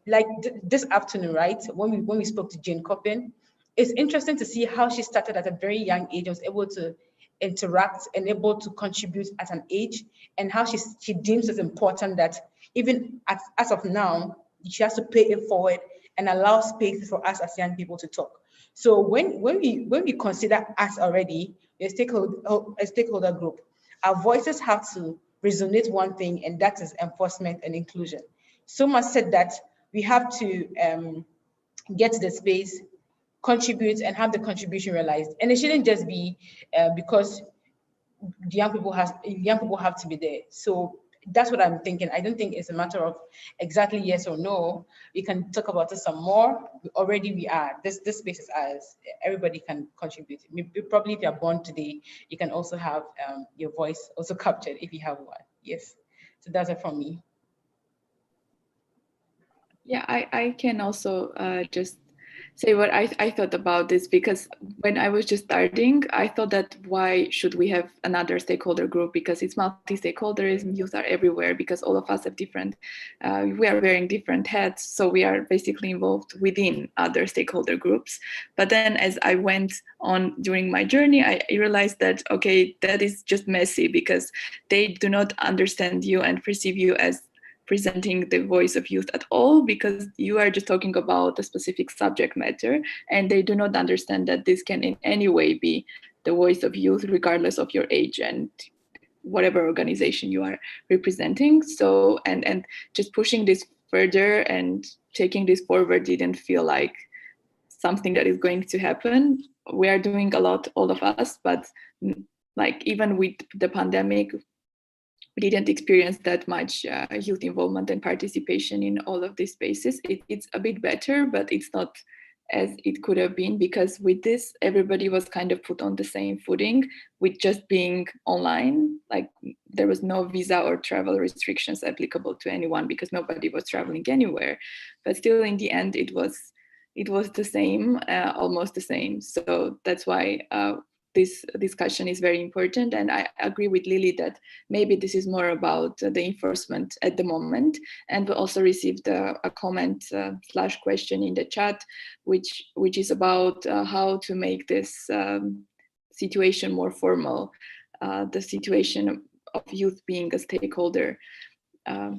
Like this afternoon, right, when we spoke to Jane Coppin, it's interesting to see how she started at a very young age, was able to interact and able to contribute at an age, and how she deems it important that even as of now, she has to pay it forward and allow space for us as young people to talk. So when we consider us already a stakeholder group, our voices have to resonate one thing, and that is enforcement and inclusion. So much said that we have to get to the space, contribute, and have the contribution realized. And it shouldn't just be because young people have to be there. So that's what I'm thinking. I don't think it's a matter of exactly yes or no. We can talk about it some more. Already we are. This space is ours. Everybody can contribute. Probably if you're born today, you can also have your voice also captured if you have one. Yes. So that's it from me. Yeah, I can also just say what I thought about this, because when I was just starting, I thought that why should we have another stakeholder group, because it's multi-stakeholderism, youth are everywhere, because all of us have different, we are wearing different hats, so we are basically involved within other stakeholder groups. But then as I went on during my journey, I realized that, okay, that is just messy, because they do not understand you and perceive you as presenting the voice of youth at all, because you are just talking about a specific subject matter, and they do not understand that this can in any way be the voice of youth, regardless of your age and whatever organization you are representing. So, and just pushing this further and taking this forward didn't feel like something that is going to happen. We are doing a lot, all of us, but like even with the pandemic, we didn't experience that much youth involvement and participation in all of these spaces. It's a bit better, but it's not as it could have been, because with this, everybody was kind of put on the same footing with just being online. Like there was no visa or travel restrictions applicable to anyone because nobody was traveling anywhere. But still, in the end, it was the same, almost the same. So that's why this discussion is very important, and I agree with Lily that maybe this is more about the enforcement at the moment. And we also received a comment / question in the chat, which is about how to make this situation more formal, the situation of youth being a stakeholder.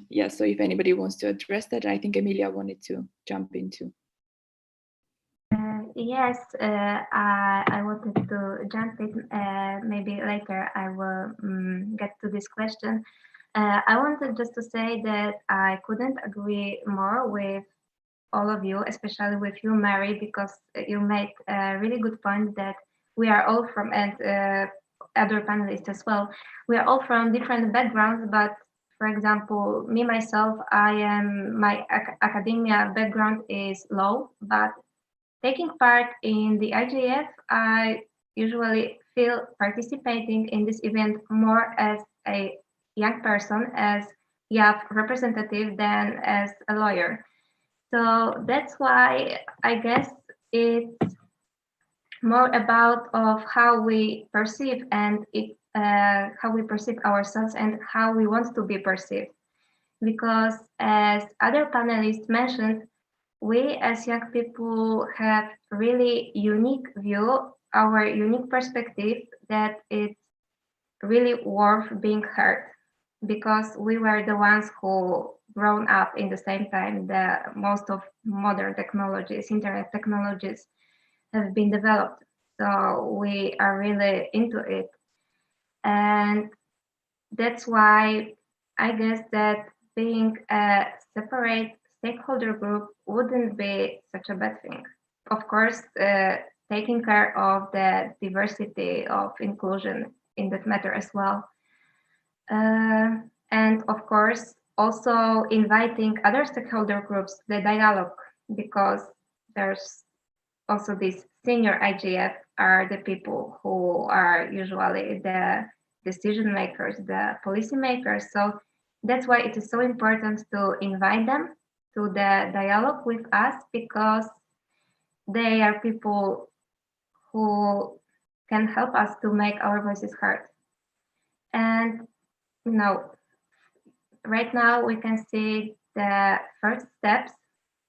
Yeah, so if anybody wants to address that, I think Emilia wanted to jump into. Yes, I wanted to jump in. Maybe later I will get to this question. I wanted just to say that I couldn't agree more with all of you, especially with you, Mary, because you made a really good point that we are all from, and other panelists as well, we are all from different backgrounds, but for example, me, myself, my academia background is low, but taking part in the IGF, I usually feel participating in this event more as a young person, as YAF representative than as a lawyer. So that's why I guess it's more about of how we perceive and how we perceive ourselves and how we want to be perceived. Because as other panelists mentioned, we as young people have really unique view, our unique perspective that it's really worth being heard, because we were the ones who grown up in the same time that most of modern technologies, internet technologies have been developed. So we are really into it. And that's why I guess that being a separate stakeholder group wouldn't be such a bad thing. Of course, taking care of the diversity of inclusion in that matter as well. And of course, also inviting other stakeholder groups to the dialogue, because there's also these senior IGF are the people who are usually the decision makers, the policy makers. So that's why it is so important to invite them to the dialogue with us, because they are people who can help us to make our voices heard. And you know, right now we can see the first steps,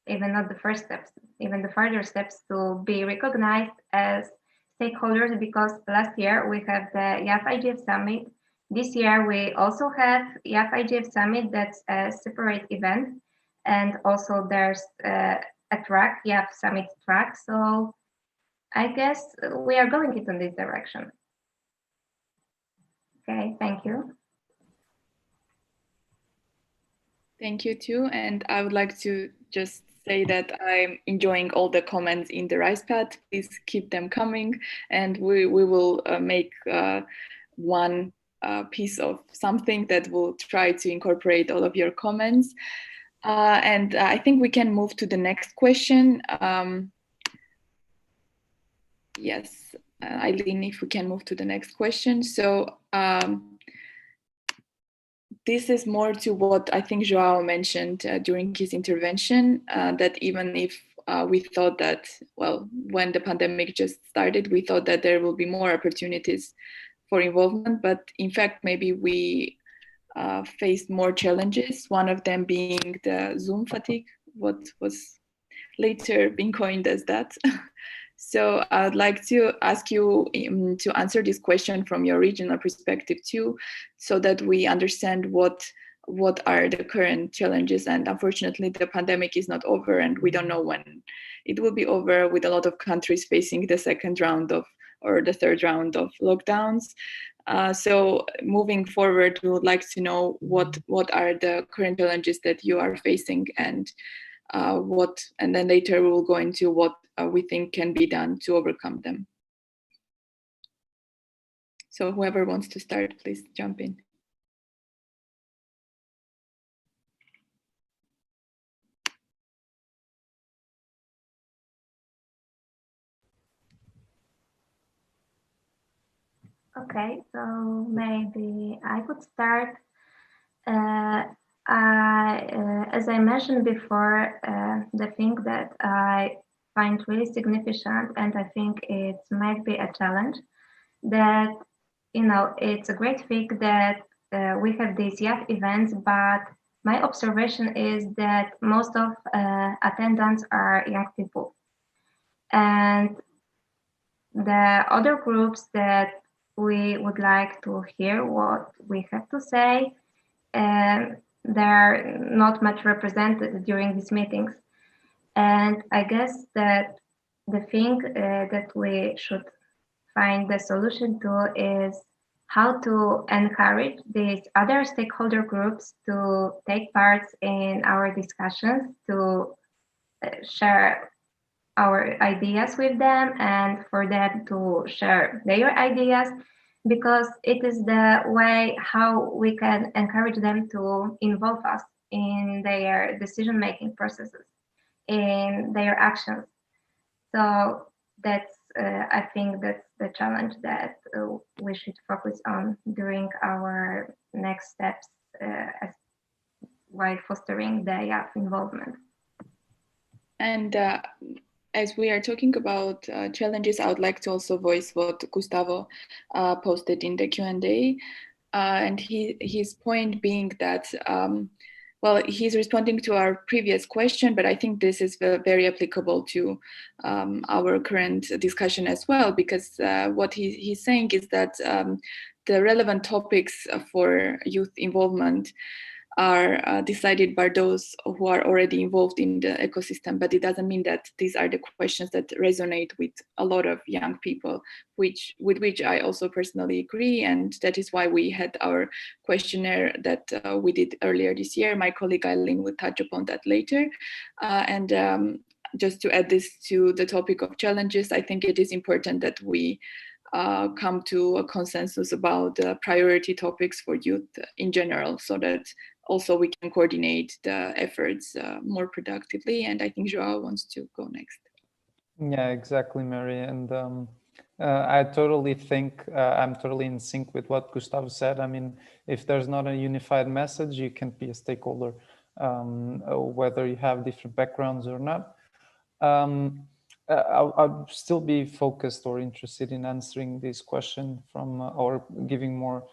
even not the first steps, even the further steps to be recognized as stakeholders, because last year we have the YAF IGF Summit. This year we also have YAF IGF Summit, that's a separate event. And also there's a track, YAF Summit track. So I guess we are going into this direction. Okay, thank you. Thank you too. And I would like to just say that I'm enjoying all the comments in the RisePad. Please keep them coming, and we will make one piece of something that will try to incorporate all of your comments. And I think we can move to the next question. Yes, Eileen, if we can move to the next question. So this is more to what I think Joao mentioned during his intervention, that even if we thought that, well, when the pandemic just started, we thought that there will be more opportunities for involvement, but in fact, maybe we faced more challenges, one of them being the Zoom fatigue, what was later being coined as that. So I'd like to ask you to answer this question from your regional perspective too, so that we understand what are the current challenges. And unfortunately, the pandemic is not over, and we don't know when it will be over, with a lot of countries facing the second round of, or the third round of lockdowns. So moving forward, we would like to know what are the current challenges that you are facing, and and then later we will go into what we think can be done to overcome them. So whoever wants to start, please jump in. Okay, so maybe I could start. As I mentioned before, the thing that I find really significant, and I think it might be a challenge, that, it's a great thing that we have these youth events, but my observation is that most of attendants are young people. And the other groups that we would like to hear what we have to say, they're not much represented during these meetings. And I guess that the thing that we should find the solution to is how to encourage these other stakeholder groups to take part in our discussions, to share our ideas with them, and for them to share their ideas, because it is the way how we can encourage them to involve us in their decision-making processes, in their actions. So that's, I think that's the challenge that we should focus on during our next steps while fostering the youth involvement. And as we are talking about challenges, I would like to also voice what Gustavo posted in the Q&A. And his point being that, well, he's responding to our previous question, but I think this is very applicable to our current discussion as well, because what he's saying is that the relevant topics for youth involvement are decided by those who are already involved in the ecosystem, but it doesn't mean that these are the questions that resonate with a lot of young people, with which I also personally agree, and that is why we had our questionnaire that we did earlier this year. My colleague Eileen will touch upon that later. Just to add this to the topic of challenges, I think it is important that we come to a consensus about the priority topics for youth in general, so that also we can coordinate the efforts more productively. And I think Joao wants to go next. Yeah, exactly, Mary. And I totally think I'm totally in sync with what Gustavo said. I mean, if there's not a unified message, you can't be a stakeholder, whether you have different backgrounds or not. I'll still be focused or interested in answering this question from or giving more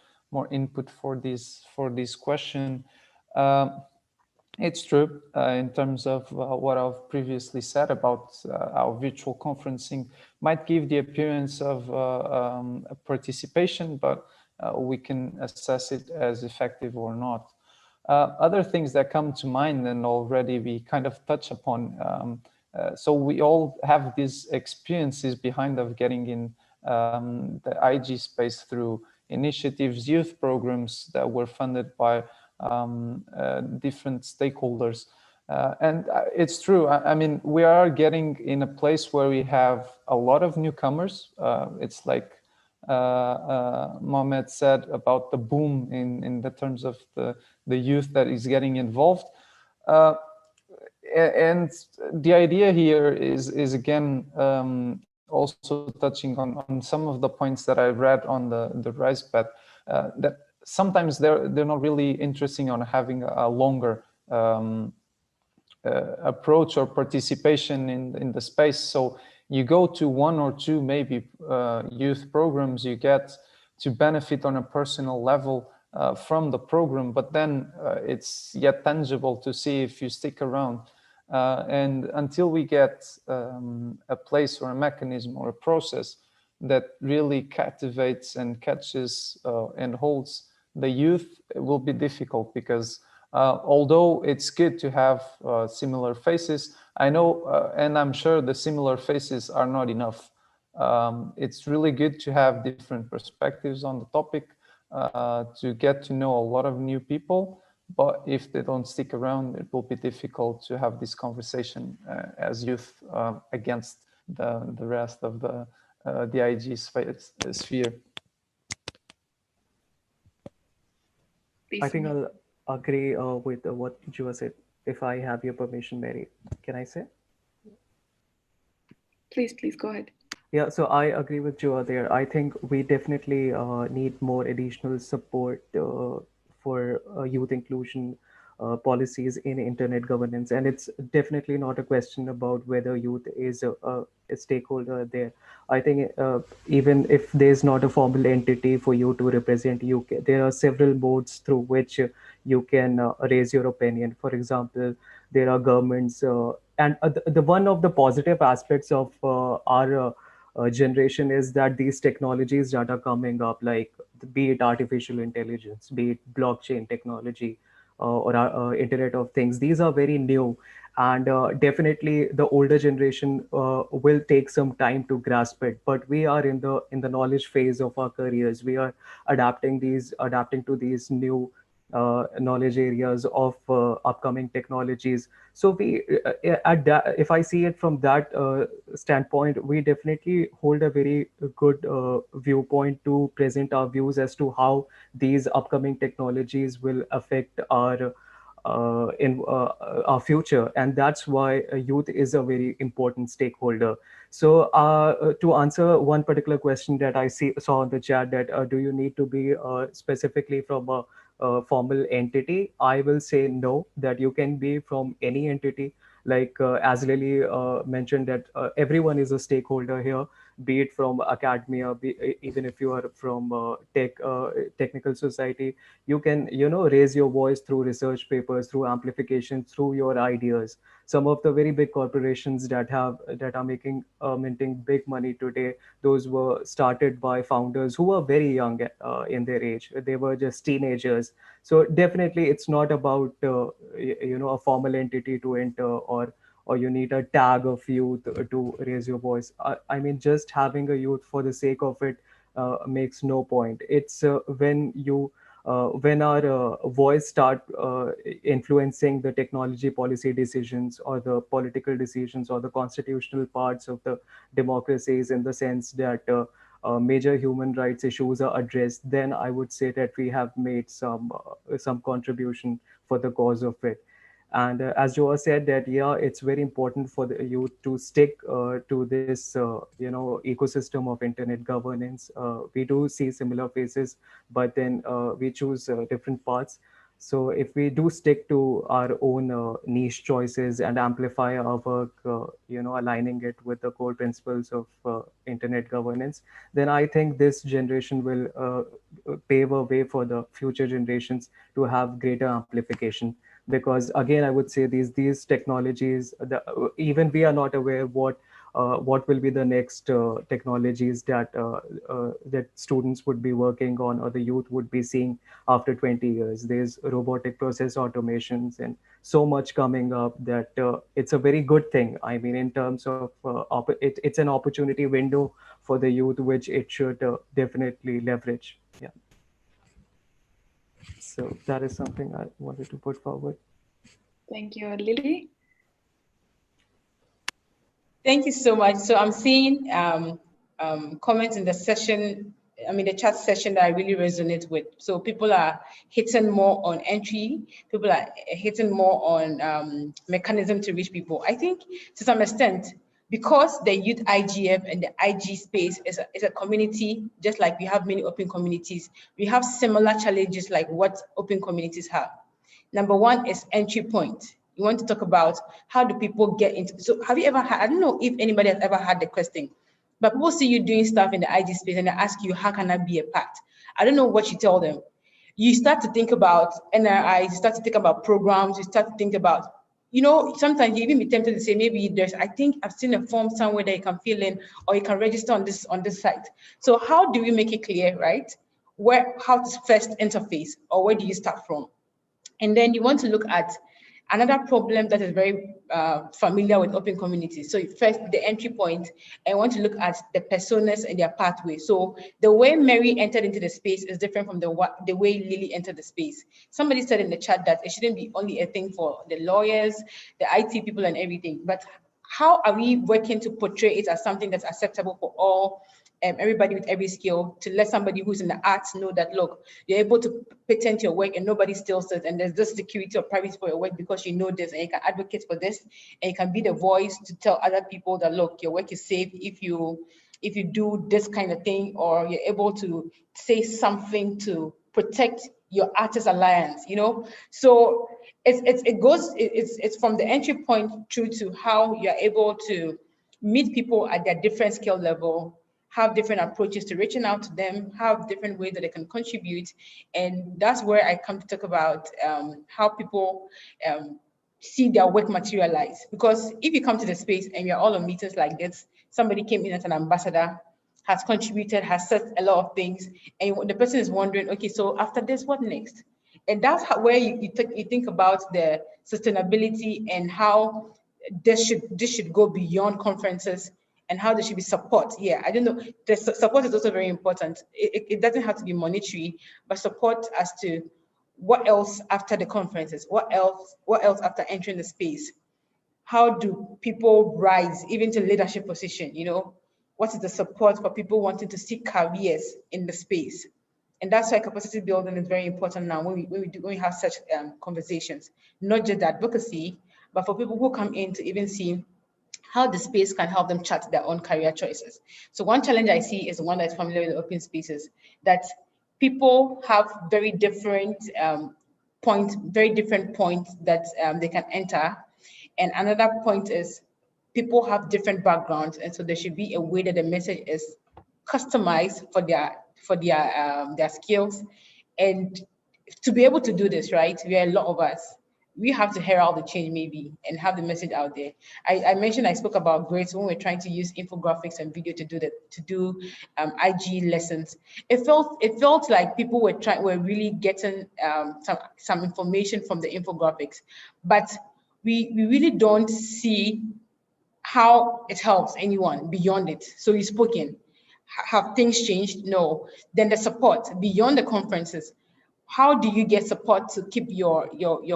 input for this question. It's true in terms of what I've previously said about our virtual conferencing might give the appearance of a participation, but we can assess it as effective or not. Other things that come to mind, and already we kind of touch upon, so we all have these experiences behind of getting in the IG space through initiatives, youth programs that were funded by different stakeholders. And it's true. I mean, we are getting in a place where we have a lot of newcomers. It's like Mohammad said about the boom in the terms of the youth that is getting involved. And the idea here is again, also touching on some of the points that I read on the Rise Pad, that sometimes they're not really interesting on having a longer approach or participation in the space. So you go to one or two maybe youth programs, you get to benefit on a personal level from the program, but then it's yet tangible to see if you stick around. And until we get a place or a mechanism or a process that really captivates and catches and holds the youth, it will be difficult, because although it's good to have similar faces, I know and I'm sure the similar faces are not enough. It's really good to have different perspectives on the topic, to get to know a lot of new people, but if they don't stick around, it will be difficult to have this conversation as youth against the rest of the IG sphere. I think I'll agree with what Joao said. If I have your permission, Mary, can I say? Please go ahead. Yeah, so I agree with Joao there. I think we definitely need more additional support for youth inclusion policies in internet governance. And it's definitely not a question about whether youth is a stakeholder there. I think even if there's not a formal entity for you to represent, there are several modes through which you can raise your opinion. For example, there are governments, and the one of the positive aspects of our generation is that these technologies that are coming up, like be it artificial intelligence, be it blockchain technology, or Internet of Things, these are very new, and definitely the older generation will take some time to grasp it. But we are in the knowledge phase of our careers. We are adapting to these new knowledge areas of upcoming technologies. So we at that, if I see it from that standpoint, we definitely hold a very good viewpoint to present our views as to how these upcoming technologies will affect in our future. And that's why youth is a very important stakeholder. So to answer one particular question that I saw in the chat, that do you need to be specifically from a formal entity, I will say no, that you can be from any entity. Like as Lily mentioned, that everyone is a stakeholder here, be it from academia, even if you are from technical society. You can, raise your voice through research papers, through amplification, through your ideas. Some of the very big corporations that are making minting big money today, those were started by founders who were very young in their age. They were just teenagers. So definitely it's not about a formal entity to enter, or you need a tag of youth to raise your voice. I mean, just having a youth for the sake of it makes no point. It's when our voice start influencing the technology policy decisions, or the political decisions, or the constitutional parts of the democracies, in the sense that major human rights issues are addressed, then I would say that we have made some contribution for the cause of it. And as Joa said, that yeah, it's very important for the youth to stick to this ecosystem of internet governance. We do see similar faces, but then we choose different paths. So if we do stick to our own niche choices and amplify our work, aligning it with the core principles of internet governance, then I think this generation will pave a way for the future generations to have greater amplification. Because again, I would say these technologies, even we are not aware what will be the next technologies that students would be working on, or the youth would be seeing after 20 years. There's robotic process automations and so much coming up that it's a very good thing. I mean, in terms of it's an opportunity window for the youth, which it should definitely leverage. Yeah. So that is something I wanted to put forward. Thank you, Lily. Thank you so much. So I'm seeing comments in the session, the chat session, that I really resonate with. So people are hitting more on entry, people are hitting more on mechanism to reach people. I think to some extent, because the youth IGF and the IG space is a community, just like we have many open communities, we have similar challenges like what open communities have. Number one is entry point. You want to talk about how do people get into, so have you ever had, I don't know if anybody has ever had the question, but people see you doing stuff in the IG space and they ask you, how can I be a part? I don't know what you tell them. You start to think about NRIs, you start to think about programs, you start to think about, sometimes you even be tempted to say, maybe I think I've seen a form somewhere that you can fill in, or you can register on this site. So how do we make it clear, right? How to first interface, or where do you start from? And then you want to look at another problem that is very familiar with open communities. So first, the entry point, and want to look at the personas and their pathway. So the way Mary entered into the space is different from the way Lily entered the space. Somebody said in the chat that it shouldn't be only a thing for the lawyers, the IT people and everything, but how are we working to portray it as something that's acceptable for all, everybody with every skill, to let somebody who's in the arts know that, look, you're able to patent your work and nobody steals it, and there's this security or privacy for your work because you know this, and you can advocate for this, and you can be the voice to tell other people that, look, your work is safe if you do this kind of thing, or you're able to say something to protect your artist alliance, you know? So it's from the entry point through to how you're able to meet people at their different skill level, have different approaches to reaching out to them, have different ways that they can contribute. And that's where I come to talk about how people see their work materialize. Because if you come to the space and you're all on meetings like this, somebody came in as an ambassador, has contributed, has said a lot of things, and the person is wondering, okay, so after this, what next? And that's where you think about the sustainability and how this should go beyond conferences and how there should be support. Yeah, I don't know. The support is also very important. It doesn't have to be monetary, but support as to what else after the conferences, what else after entering the space. How do people rise even to leadership position? You know, what is the support for people wanting to seek careers in the space? And that's why capacity building is very important now when we have such conversations, not just the advocacy, but for people who come in to even see how the space can help them chart their own career choices. So one challenge I see is one that's familiar with open spaces, that people have very different points that they can enter. And another point is people have different backgrounds, and so there should be a way that the message is customized for their skills. And to be able to do this, right, we are a lot of us. We have to herald the change maybe and have the message out there. I spoke about grades when we're trying to use infographics and video to do IG lessons. It felt like people were really getting some information from the infographics, but we really don't see how it helps anyone beyond it. So you've spoken. Have things changed? No. Then the support beyond the conferences. How do you get support to keep your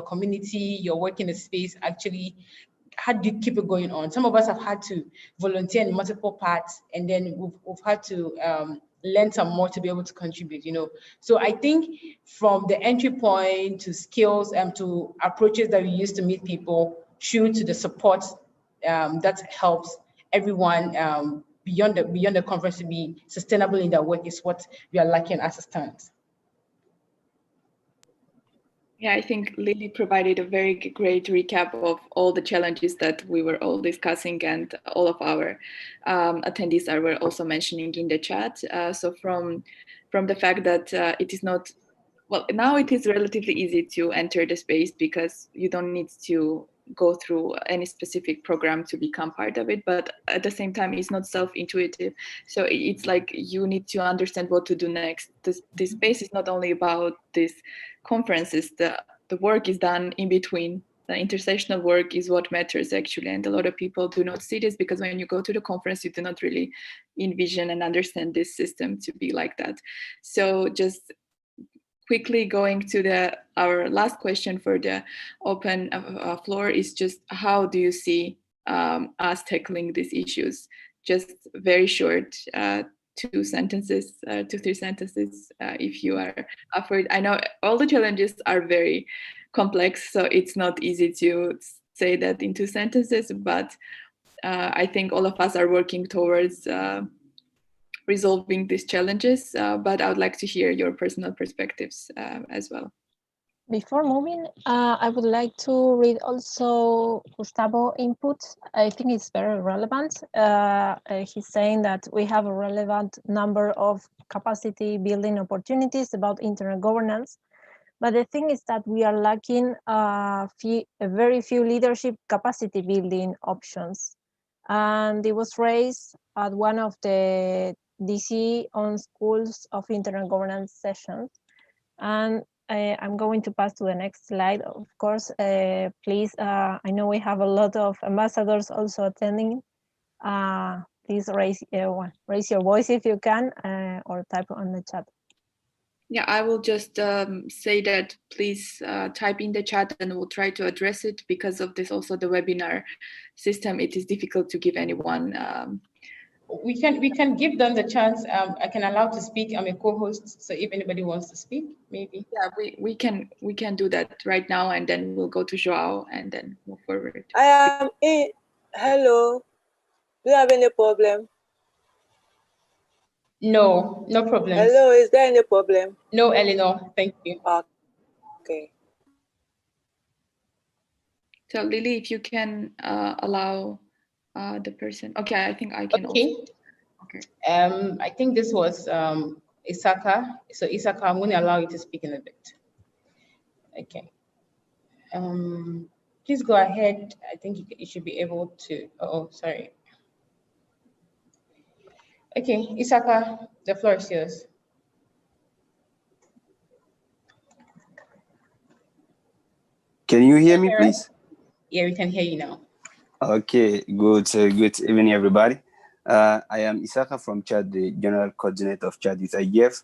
community, your work in the space actually? How do you keep it going on? Some of us have had to volunteer in multiple parts, and then we've had to learn some more to be able to contribute, you know. So I think from the entry point to skills and to approaches that we use to meet people, through to the support that helps everyone beyond the conference to be sustainable in their work is what we are lacking as a stand. Yeah, I think Lily provided a very great recap of all the challenges that we were all discussing, and all of our attendees were also mentioning in the chat. So from the fact that it is not, well, now it is relatively easy to enter the space because you don't need to go through any specific program to become part of it, but at the same time it's not self-intuitive. So it's like you need to understand what to do next. This space is not only about these conferences, the work is done in between. The intersectional work is what matters actually, and a lot of people do not see this because when you go to the conference you do not really envision and understand this system to be like that. So just quickly going to our last question for the open floor is just how do you see us tackling these issues? Just very short, 2 sentences, 2-3 sentences, if you are afraid. I know all the challenges are very complex, so it's not easy to say that in 2 sentences, but I think all of us are working towards resolving these challenges, but I would like to hear your personal perspectives as well. Before moving, I would like to read also Gustavo's input. I think it's very relevant. He's saying that we have a relevant number of capacity building opportunities about internet governance, but the thing is that we are lacking very few leadership capacity building options. And it was raised at one of the DC on Schools of Internet Governance sessions. And I'm going to pass to the next slide. Of course, please, I know we have a lot of ambassadors also attending. Please raise your voice if you can, or type on the chat. Yeah, I will just say that please type in the chat and we'll try to address it. Because of this, also the webinar system, it is difficult to give anyone. We can give them the chance. I can allow to speak. I'm a co-host, so if anybody wants to speak, maybe. Yeah, we can do that right now, and then we'll go to Joao and then move forward. I am in. Hello. Do you have any problem? No, no problems. Hello, is there any problem? No, Eleanor, thank you. Okay. So Lily, if you can allow the person. Okay, I think I can Okay. also. Okay. I think this was Isaka. So Isaka, I'm going to allow you to speak in a bit. Okay. Please go ahead. I think you should be able to. Oh, sorry. Okay, Isaka, the floor is yours. Can you hear me, please? Yeah, we can hear you now. Okay, good. Good evening, everybody. I am Isaka from Chad, the General Coordinator of Chad Youth IGF.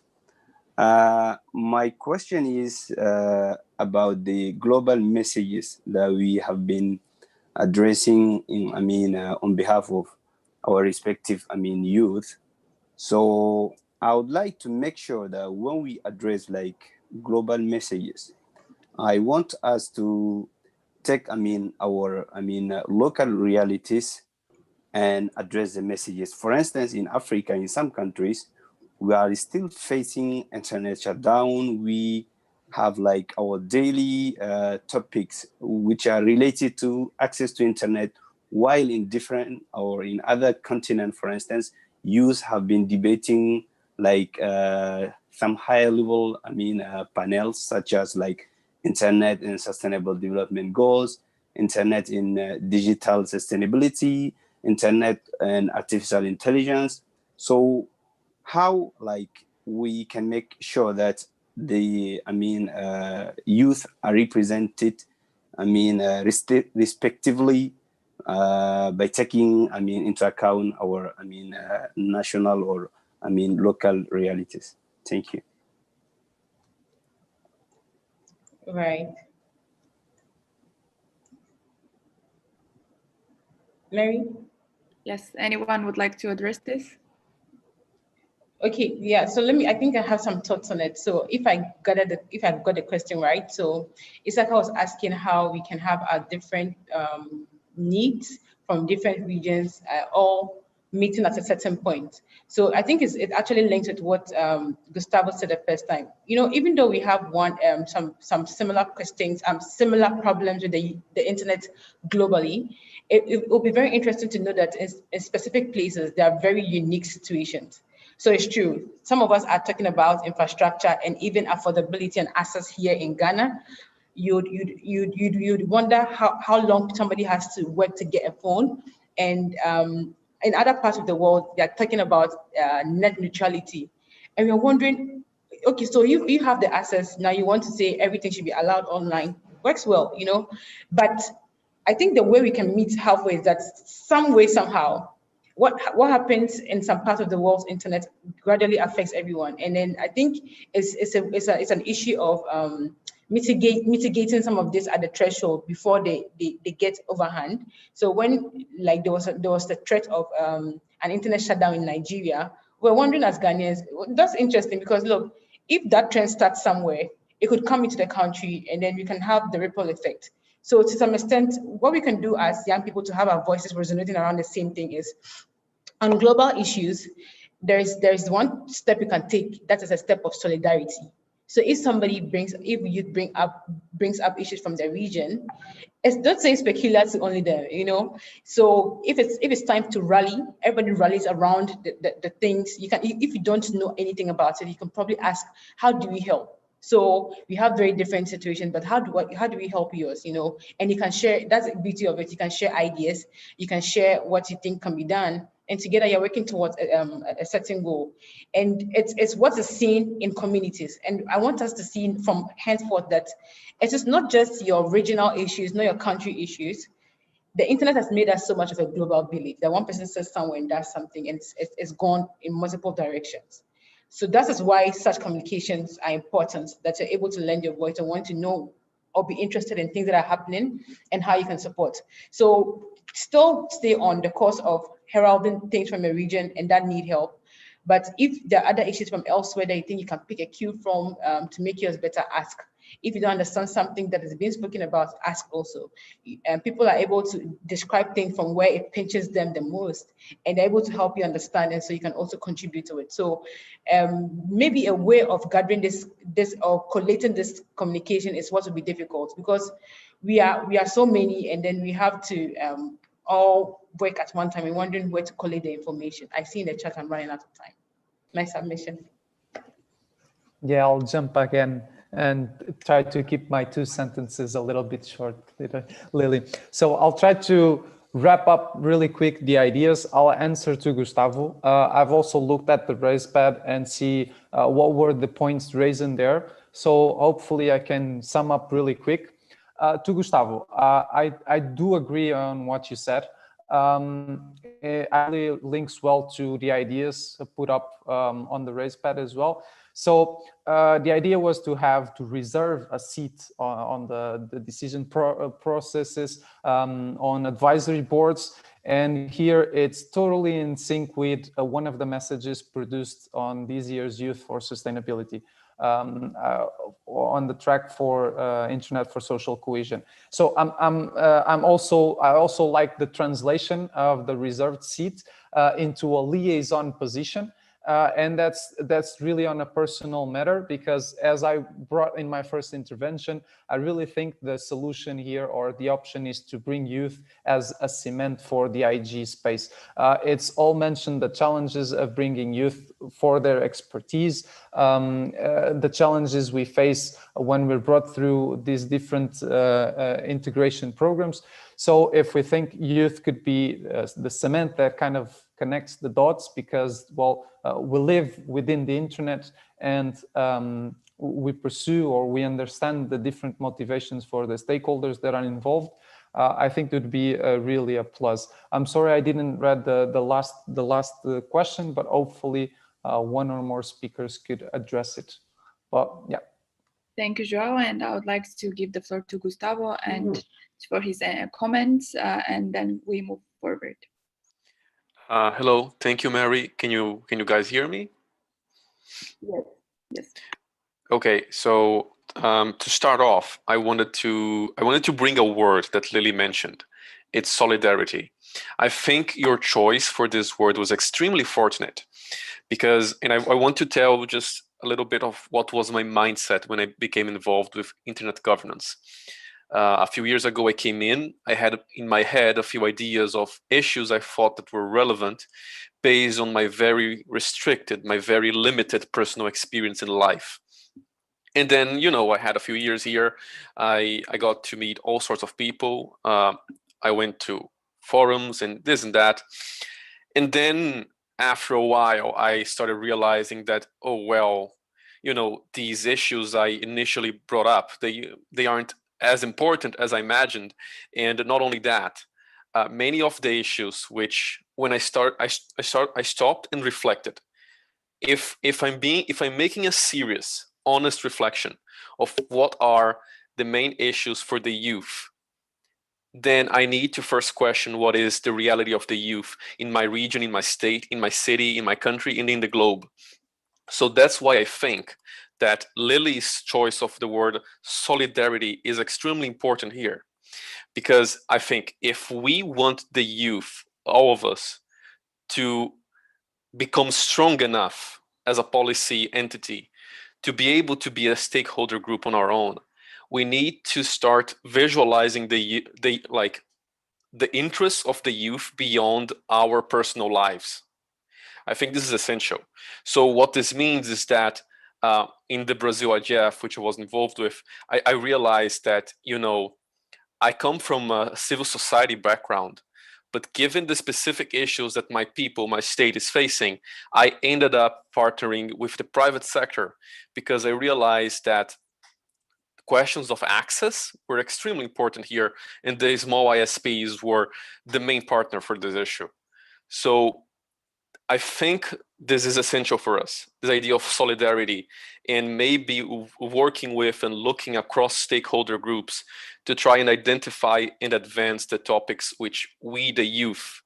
My question is about the global messages that we have been addressing on behalf of our respective youth. So I would like to make sure that when we address like global messages, I want us to take our local realities and address the messages. For instance, in Africa, in some countries, we are still facing internet shutdown. We have like our daily topics which are related to access to internet, while in different or in other continents, for instance, youth have been debating like some higher level panels such as like internet and sustainable development goals, internet in digital sustainability, internet and artificial intelligence. So how like we can make sure that the youth are represented respectively by taking into account our national or local realities. Thank you. Right. Mary? Yes, anyone would like to address this? Okay, yeah, so I think I have some thoughts on it. So if I got the question right, so Isaka was asking how we can have our different needs from different regions all meeting at a certain point. So I think it actually links with what Gustavo said the first time. You know, even though we have some similar questions, similar problems with the internet globally, it will be very interesting to know that in specific places, there are very unique situations. So it's true. Some of us are talking about infrastructure and even affordability and access here in Ghana. You'd wonder how long somebody has to work to get a phone. And in other parts of the world, they're talking about net neutrality. And we're wondering, okay, so you have the access, now you want to say everything should be allowed online. Works well, you know. But I think the way we can meet halfway is that some way, somehow, what happens in some parts of the world's internet gradually affects everyone. And then I think it's an issue of mitigating some of this at the threshold before they get overhand. So when like there was the threat of an internet shutdown in Nigeria, we're wondering as Ghanaians, that's interesting because look, if that trend starts somewhere, it could come into the country and then we can have the ripple effect. So to some extent, what we can do as young people to have our voices resonating around the same thing is, on global issues, there's one step you can take, that is a step of solidarity. So if youth brings up issues from the region, it's not saying peculiar to only them, you know. So if it's time to rally, everybody rallies around the things. You can, if you don't know anything about it, you can probably ask, how do we help? So we have very different situations, but how do we help yours, you know? And you can share, that's the beauty of it. You can share ideas, you can share what you think can be done, and together you're working towards a certain goal. And it's what is seen in communities. And I want us to see from henceforth that it is not just your regional issues, not your country issues. The internet has made us so much of a global village that one person says somewhere and does something, and it's gone in multiple directions. So that is why such communications are important, that you're able to lend your voice and want to know or be interested in things that are happening and how you can support. So still stay on the course of heralding things from a region and that need help. But if there are other issues from elsewhere that you think you can pick a cue from to make yours better, ask. If you don't understand something that is being spoken about, ask also. And people are able to describe things from where it pinches them the most, and they're able to help you understand, and so you can also contribute to it. So maybe a way of gathering this or collating this communication is what will be difficult, because we are so many, and then we have to all work at one time and wondering where to collate the information. I see in the chat I'm running out of time. My submission. Yeah, I'll jump again and try to keep my 2 sentences a little bit short, Lily. So I'll try to wrap up really quick the ideas. I'll answer to Gustavo. I've also looked at the raise pad and see what were the points raised in there. So hopefully I can sum up really quick. To Gustavo, I do agree on what you said. It actually links well to the ideas put up on the raise pad as well. So the idea was to reserve a seat on the decision processes on advisory boards. And here it's totally in sync with one of the messages produced on this year's Youth for Sustainability. On the track for Internet for Social Cohesion. So I also like the translation of the reserved seat into a liaison position. And that's really on a personal matter, because as I brought in my first intervention, I really think the solution here, or the option, is to bring youth as a cement for the IG space. It's all mentioned, the challenges of bringing youth for their expertise, the challenges we face when we're brought through these different integration programs. So if we think youth could be the cement that kind of connects the dots, because, well, we live within the internet, and we pursue, or we understand the different motivations for the stakeholders that are involved, I think it would be really a plus. I'm sorry I didn't read the last question, but hopefully one or more speakers could address it. But yeah. Thank you, Joao, and I would like to give the floor to Gustavo and for his comments, and then we move forward. Hello, thank you, Mary. Can you guys hear me? Yes. Yes. Okay, so to start off, I wanted to bring a word that Lily mentioned. It's solidarity. I think your choice for this word was extremely fortunate, because, and I want to tell just a little bit of what was my mindset when I became involved with internet governance. A few years ago, I came in, I had in my head a few ideas of issues I thought that were relevant based on my very restricted, my very limited personal experience in life. And then, you know, I had a few years here. I got to meet all sorts of people. I went to forums and this and that. And then after a while, I started realizing that, oh, well, you know, these issues I initially brought up, they aren't as important as I imagined. And not only that, many of the issues which when I stopped and reflected. If I'm making a serious, honest reflection of what are the main issues for the youth, then I need to first question what is the reality of the youth in my region, in my state, in my city, in my country, and in the globe. So that's why I think that Lily's choice of the word solidarity is extremely important here. Because I think if we want the youth, all of us, to become strong enough as a policy entity to be able to be a stakeholder group on our own, we need to start visualizing the interests of the youth beyond our personal lives. I think this is essential. So what this means is that in the Brazil IGF, which I was involved with, I realized that, you know, I come from a civil society background, but given the specific issues that my people, my state is facing, I ended up partnering with the private sector because I realized that questions of access were extremely important here, and the small ISPs were the main partner for this issue. So I think this is essential for us, this idea of solidarity, and maybe working with and looking across stakeholder groups to try and identify and advance the topics which we, the youth,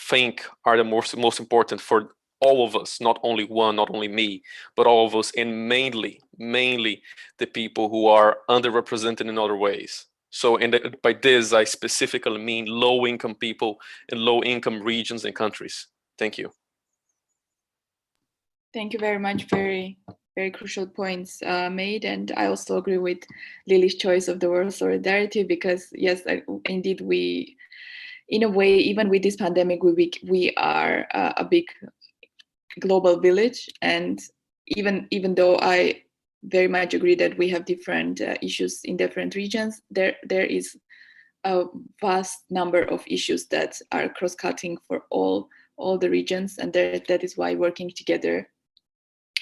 think are the most important for all of us, not only one, not only me, but all of us, and mainly the people who are underrepresented in other ways. So by this, I specifically mean low-income people in low-income regions and countries. Thank you. Thank you very much. Very, very crucial points made. And I also agree with Lily's choice of the word solidarity, because yes, indeed, we, in a way, even with this pandemic, we are a big global village. And even though I very much agree that we have different issues in different regions, there is a vast number of issues that are cross-cutting for all the regions, and that is why working together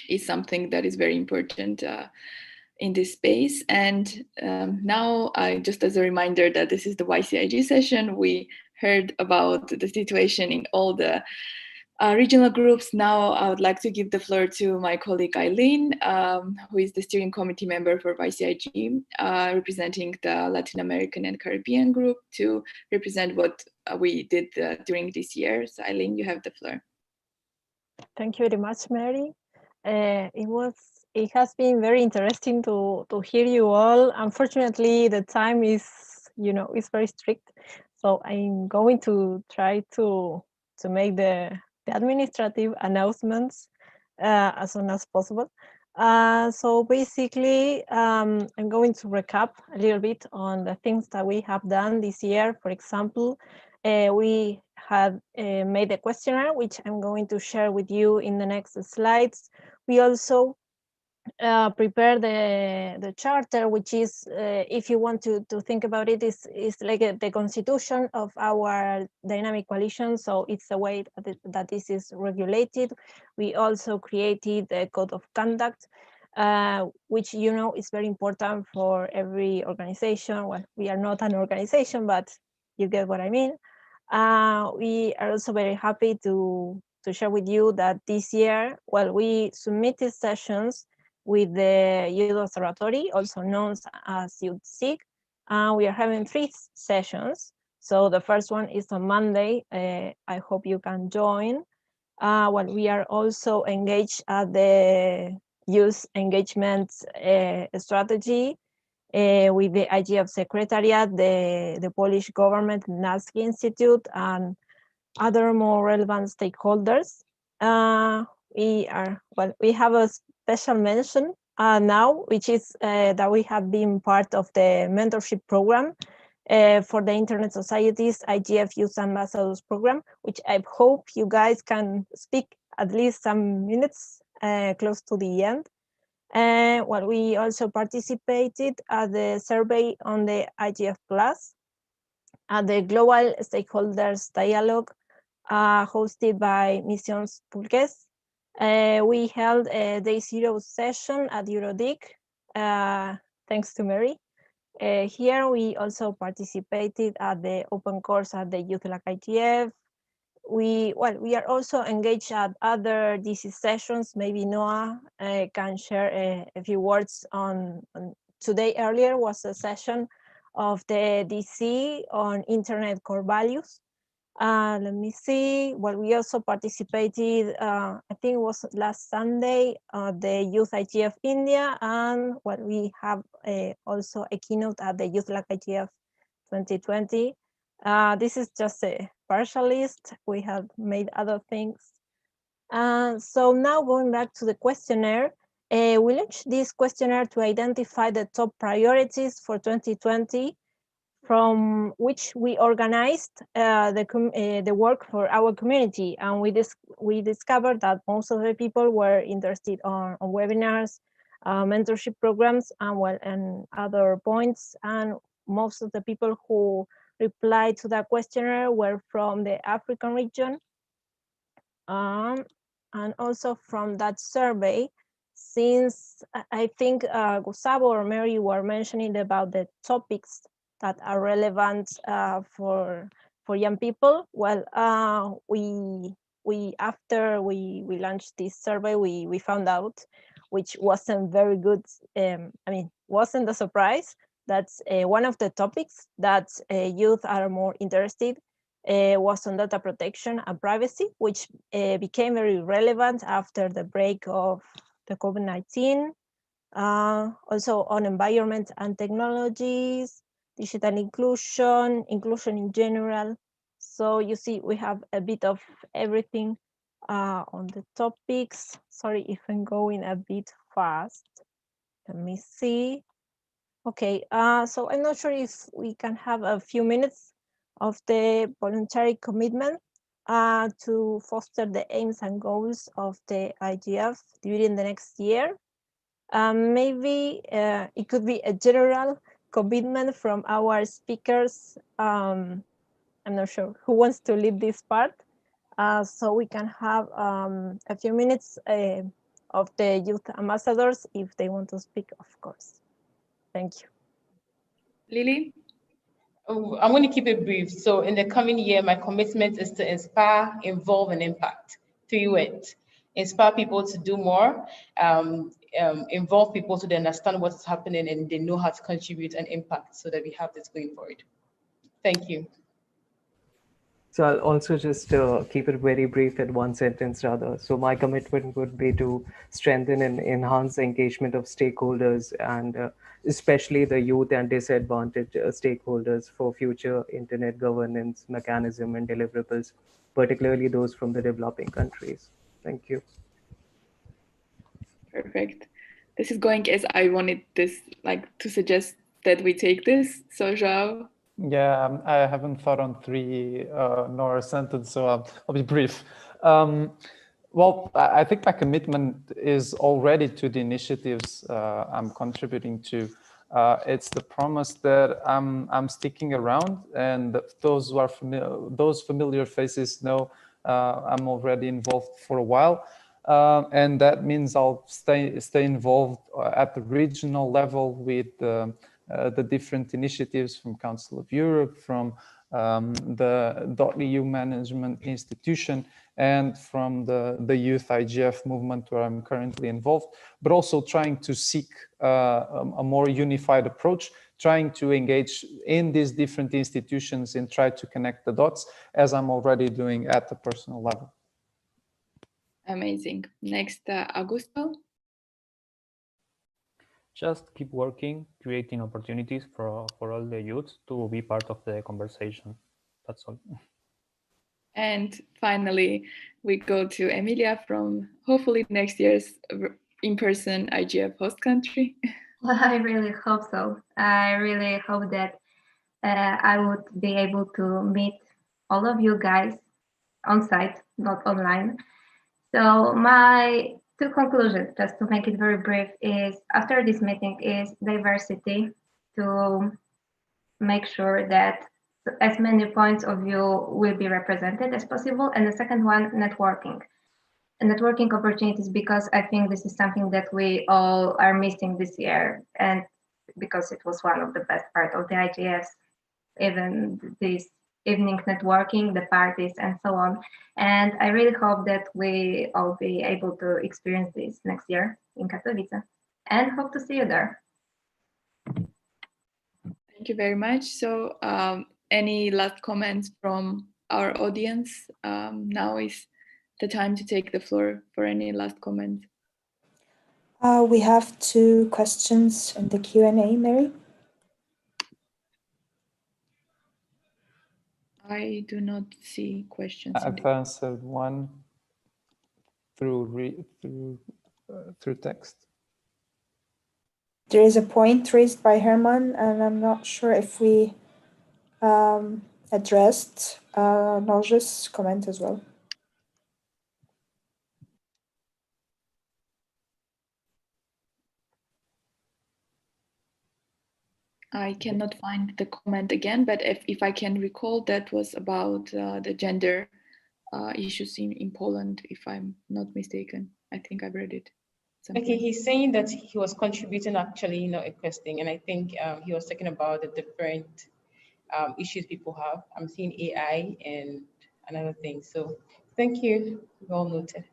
is something that is very important in this space. And now, just as a reminder that this is the YCIG session, we heard about the situation in all the regional groups. Now I would like to give the floor to my colleague Eileen, who is the steering committee member for YCIG, representing the Latin American and Caribbean group, to represent what we did during this year. So Eileen, you have the floor. Thank you very much, Mary. It has been very interesting to hear you all. Unfortunately, the time is very strict, so I'm going to try to make the administrative announcements as soon as possible. So basically, I'm going to recap a little bit on the things that we have done this year. For example, we had made a questionnaire, which I'm going to share with you in the next slides. We also prepare the charter, which is, if you want to think about it, is like the constitution of our dynamic coalition. So it's a way that this is regulated. We also created a code of conduct, which is very important for every organization. Well, we are not an organization, but you get what I mean. We are also very happy to share with you that this year, well, we submitted sessions with the Youth Observatory, also known as Youth Sig. We are having 3 sessions. So the first one is on Monday. I hope you can join. Well, we are also engaged at the youth engagement strategy with the IGF Secretariat, the Polish government, NASK Institute, and other more relevant stakeholders. We have a special mention now, which is that we have been part of the mentorship program for the Internet Society's IGF Youth Ambassadors program, which I hope you guys can speak at least some minutes close to the end. Well, we also participated at the survey on the IGF Plus, at the Global Stakeholders Dialogue hosted by Missions Pulques. We held a Day 0 session at Eurodic, thanks to Mary. Here we also participated at the open course at the Youth Like IGF. We are also engaged at other DC sessions. Maybe Noah can share a few words on today. Earlier was a session of the DC on Internet core values. Let me see. Well, we also participated, I think it was last Sunday, the Youth IGF India, and we have also a keynote at the Youth Like IGF 2020. This is just a partial list. We have made other things. So now going back to the questionnaire, we launched this questionnaire to identify the top priorities for 2020, from which we organized the work for our community. And we discovered that most of the people were interested on webinars, mentorship programs, and other points. And most of the people who replied to that questionnaire were from the African region. And also from that survey, since I think Gustavo or Mary were mentioning about the topics that are relevant for young people. Well, after we launched this survey, we found out, which wasn't very good. Wasn't a surprise. That's one of the topics that youth are more interested was on data protection and privacy, which became very relevant after the break of the COVID-19. Also on environment and technologies, digital inclusion, inclusion in general. So you see, we have a bit of everything on the topics. Sorry if I'm going a bit fast. Let me see. Okay, so I'm not sure if we can have a few minutes of the voluntary commitment to foster the aims and goals of the IGF during the next year. Maybe it could be a general commitment from our speakers. I'm not sure who wants to lead this part. So we can have a few minutes of the youth ambassadors if they want to speak, of course. Thank you. Lily? Oh, I'm going to keep it brief. So in the coming year, my commitment is to inspire, involve, and impact. 3 words. Inspire people to do more, involve people so they understand what's happening and they know how to contribute and impact so that we have this going forward. Thank you. So I'll also just keep it very brief in one sentence rather. So my commitment would be to strengthen and enhance the engagement of stakeholders and especially the youth and disadvantaged stakeholders for future internet governance mechanism and deliverables, particularly those from the developing countries. Thank you. Perfect. This is going as I wanted this, like, to suggest that we take this. So João? Yeah, I haven't thought on 3 nor a sentence, so I'll be brief. Well, I think my commitment is already to the initiatives I'm contributing to. It's the promise that I'm sticking around, and those who are those familiar faces know I'm already involved for a while. And that means I'll stay involved at the regional level with the different initiatives from Council of Europe, from the .eu management institution, and from the Youth IGF movement where I'm currently involved, but also trying to seek a more unified approach, trying to engage in these different institutions and try to connect the dots, as I'm already doing at the personal level. Amazing. Next, Augusto. Just keep working, creating opportunities for all the youths to be part of the conversation. That's all. And finally, we go to Emilia from hopefully next year's in-person IGF host country. Well, I really hope so. I really hope that I would be able to meet all of you guys on site, not online. So my 2 conclusions, just to make it very brief, is after this meeting is diversity, to make sure that as many points of view will be represented as possible. And the second one, networking. And networking opportunities, because I think this is something that we all are missing this year. And because it was one of the best part of the IGS, even this evening networking, the parties and so on. And I really hope that we all be able to experience this next year in Katowice, and hope to see you there. Thank you very much. So any last comments from our audience? Now is the time to take the floor for any last comment. We have 2 questions in the Q&A, Mary. I do not see questions. I've answered one through text. There is a point raised by Herman, and I'm not sure if we addressed Nalja's comment as well. I cannot find the comment again, but if I can recall, that was about the gender issues in Poland, if I'm not mistaken. I think I've read it. Okay, he's saying that he was contributing actually, a question, and I think he was talking about the different issues people have. I'm seeing AI and another thing. So thank you. Well noted.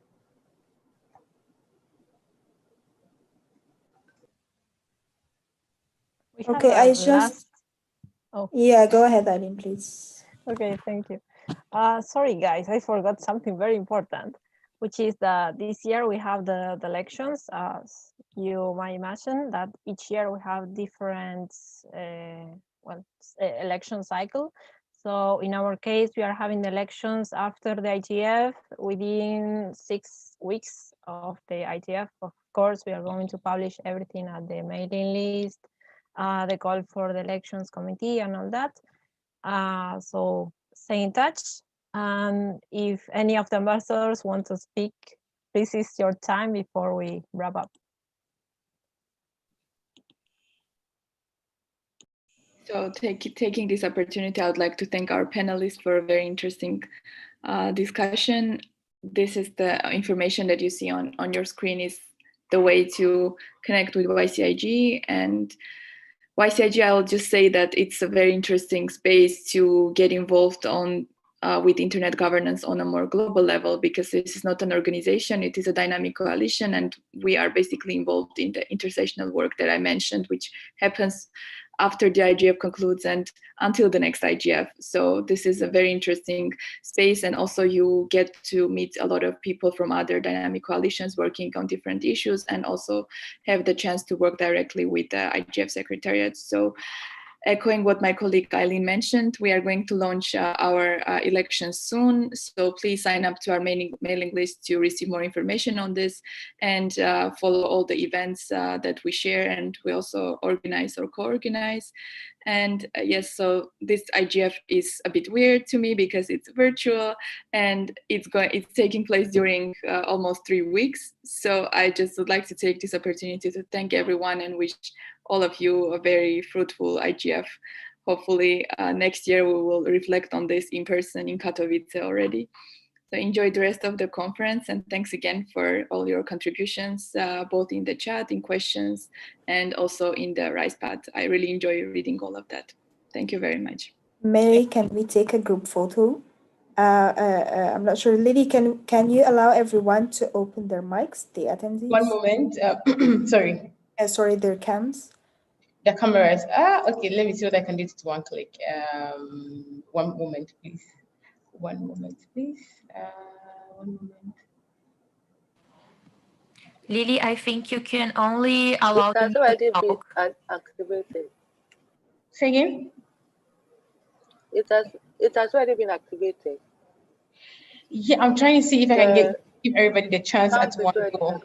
Okay, I just... Oh. Yeah, go ahead, Eileen, please. Okay, thank you. Sorry, guys, I forgot something very important, which is that this year we have the elections. As you might imagine that each year we have different election cycle. So in our case, we are having the elections after the IGF within 6 weeks of the IGF. Of course, we are going to publish everything at the mailing list, the call for the elections committee and all that. So stay in touch. And if any of the ambassadors want to speak, this is your time before we wrap up. So taking this opportunity, I would like to thank our panelists for a very interesting discussion. This is the information that you see on your screen is the way to connect with YCIG. And YCIG, I'll just say that it's a very interesting space to get involved on with internet governance on a more global level, because this is not an organization, it is a dynamic coalition, and we are basically involved in the intersectional work that I mentioned, which happens after the IGF concludes and until the next IGF. So this is a very interesting space, and also you get to meet a lot of people from other dynamic coalitions working on different issues, and also have the chance to work directly with the IGF Secretariat. So echoing what my colleague Eileen mentioned, we are going to launch our elections soon. So please sign up to our mailing list to receive more information on this, and follow all the events that we share, and we also organize or co-organize. And yes, so this IGF is a bit weird to me because it's virtual, and it's taking place during almost 3 weeks. So I just would like to take this opportunity to thank everyone and wish all of you a very fruitful IGF. Hopefully next year we will reflect on this in person in Katowice already. So enjoy the rest of the conference, and thanks again for all your contributions, both in the chat, in questions, and also in the RISE pad. I really enjoy reading all of that. Thank you very much. Mary, can we take a group photo? I'm not sure. Lily, can you allow everyone to open their mics, the attendees? One moment. Sorry. Sorry, their cams. The cameras. Okay, let me see what I can do to one click. One moment, please. One moment, please. One moment. Lily, I think you can only allow It has them already to talk. been activated. Say again? It has already been activated. Yeah, I'm trying to see if I can give everybody the chance at one go.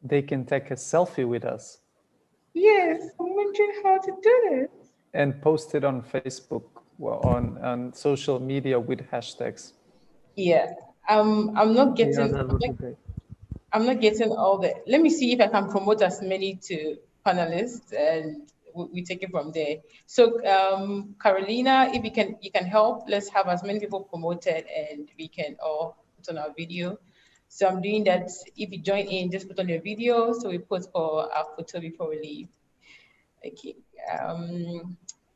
They can take a selfie with us. Yes, I'm wondering how to do this. And post it on Facebook or on social media with hashtags. Yeah, I'm not getting. Yeah, that would be great. I'm not getting all the. Let me see if I can promote as many to panelists, and we take it from there. So, Carolina, if you can help. Let's have as many people promoted, and we can all put on our video. So I'm doing that. If you join in, just put on your video. So we put for our photo before we leave. Okay.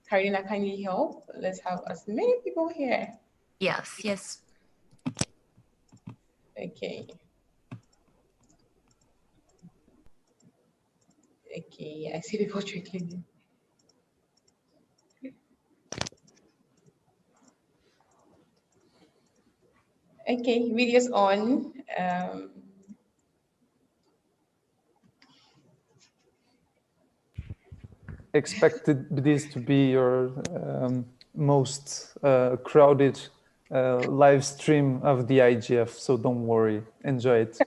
Carolina, can you help? Let's have as many people here. Yes, yes. Okay. Okay, I see people trickling in. Okay, video's on. Expected this to be your most crowded live stream of the IGF, so don't worry, enjoy it.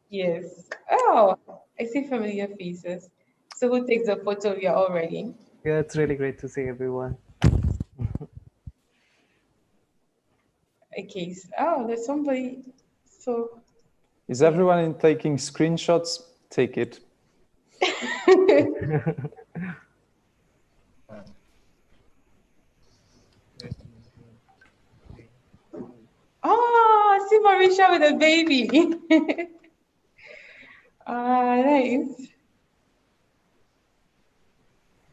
Yes. Oh, I see familiar faces. So who takes the photo? We are all ready. Yeah, it's really great to see everyone. Okay. Oh, there's somebody. So. Is everyone taking screenshots? Take it. Oh, I see Marisha with a baby. Nice.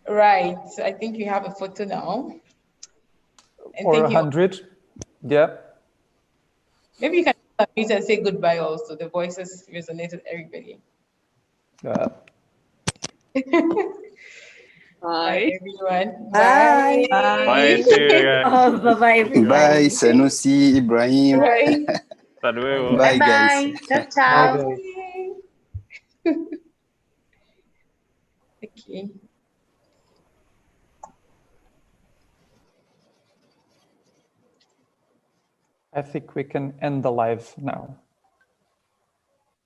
Right. I think you have a photo now. And or 100. Yeah. Maybe you can unmute and say goodbye also. The voices resonate with everybody. Bye, everyone. Bye. Bye, see you guys. Oh, bye-bye, everyone. Bye, Sanusi, Ibrahim. Bye. Hasta luego. Bye, Bye-bye. guys. Ciao, ciao. Okay. I think we can end the live now.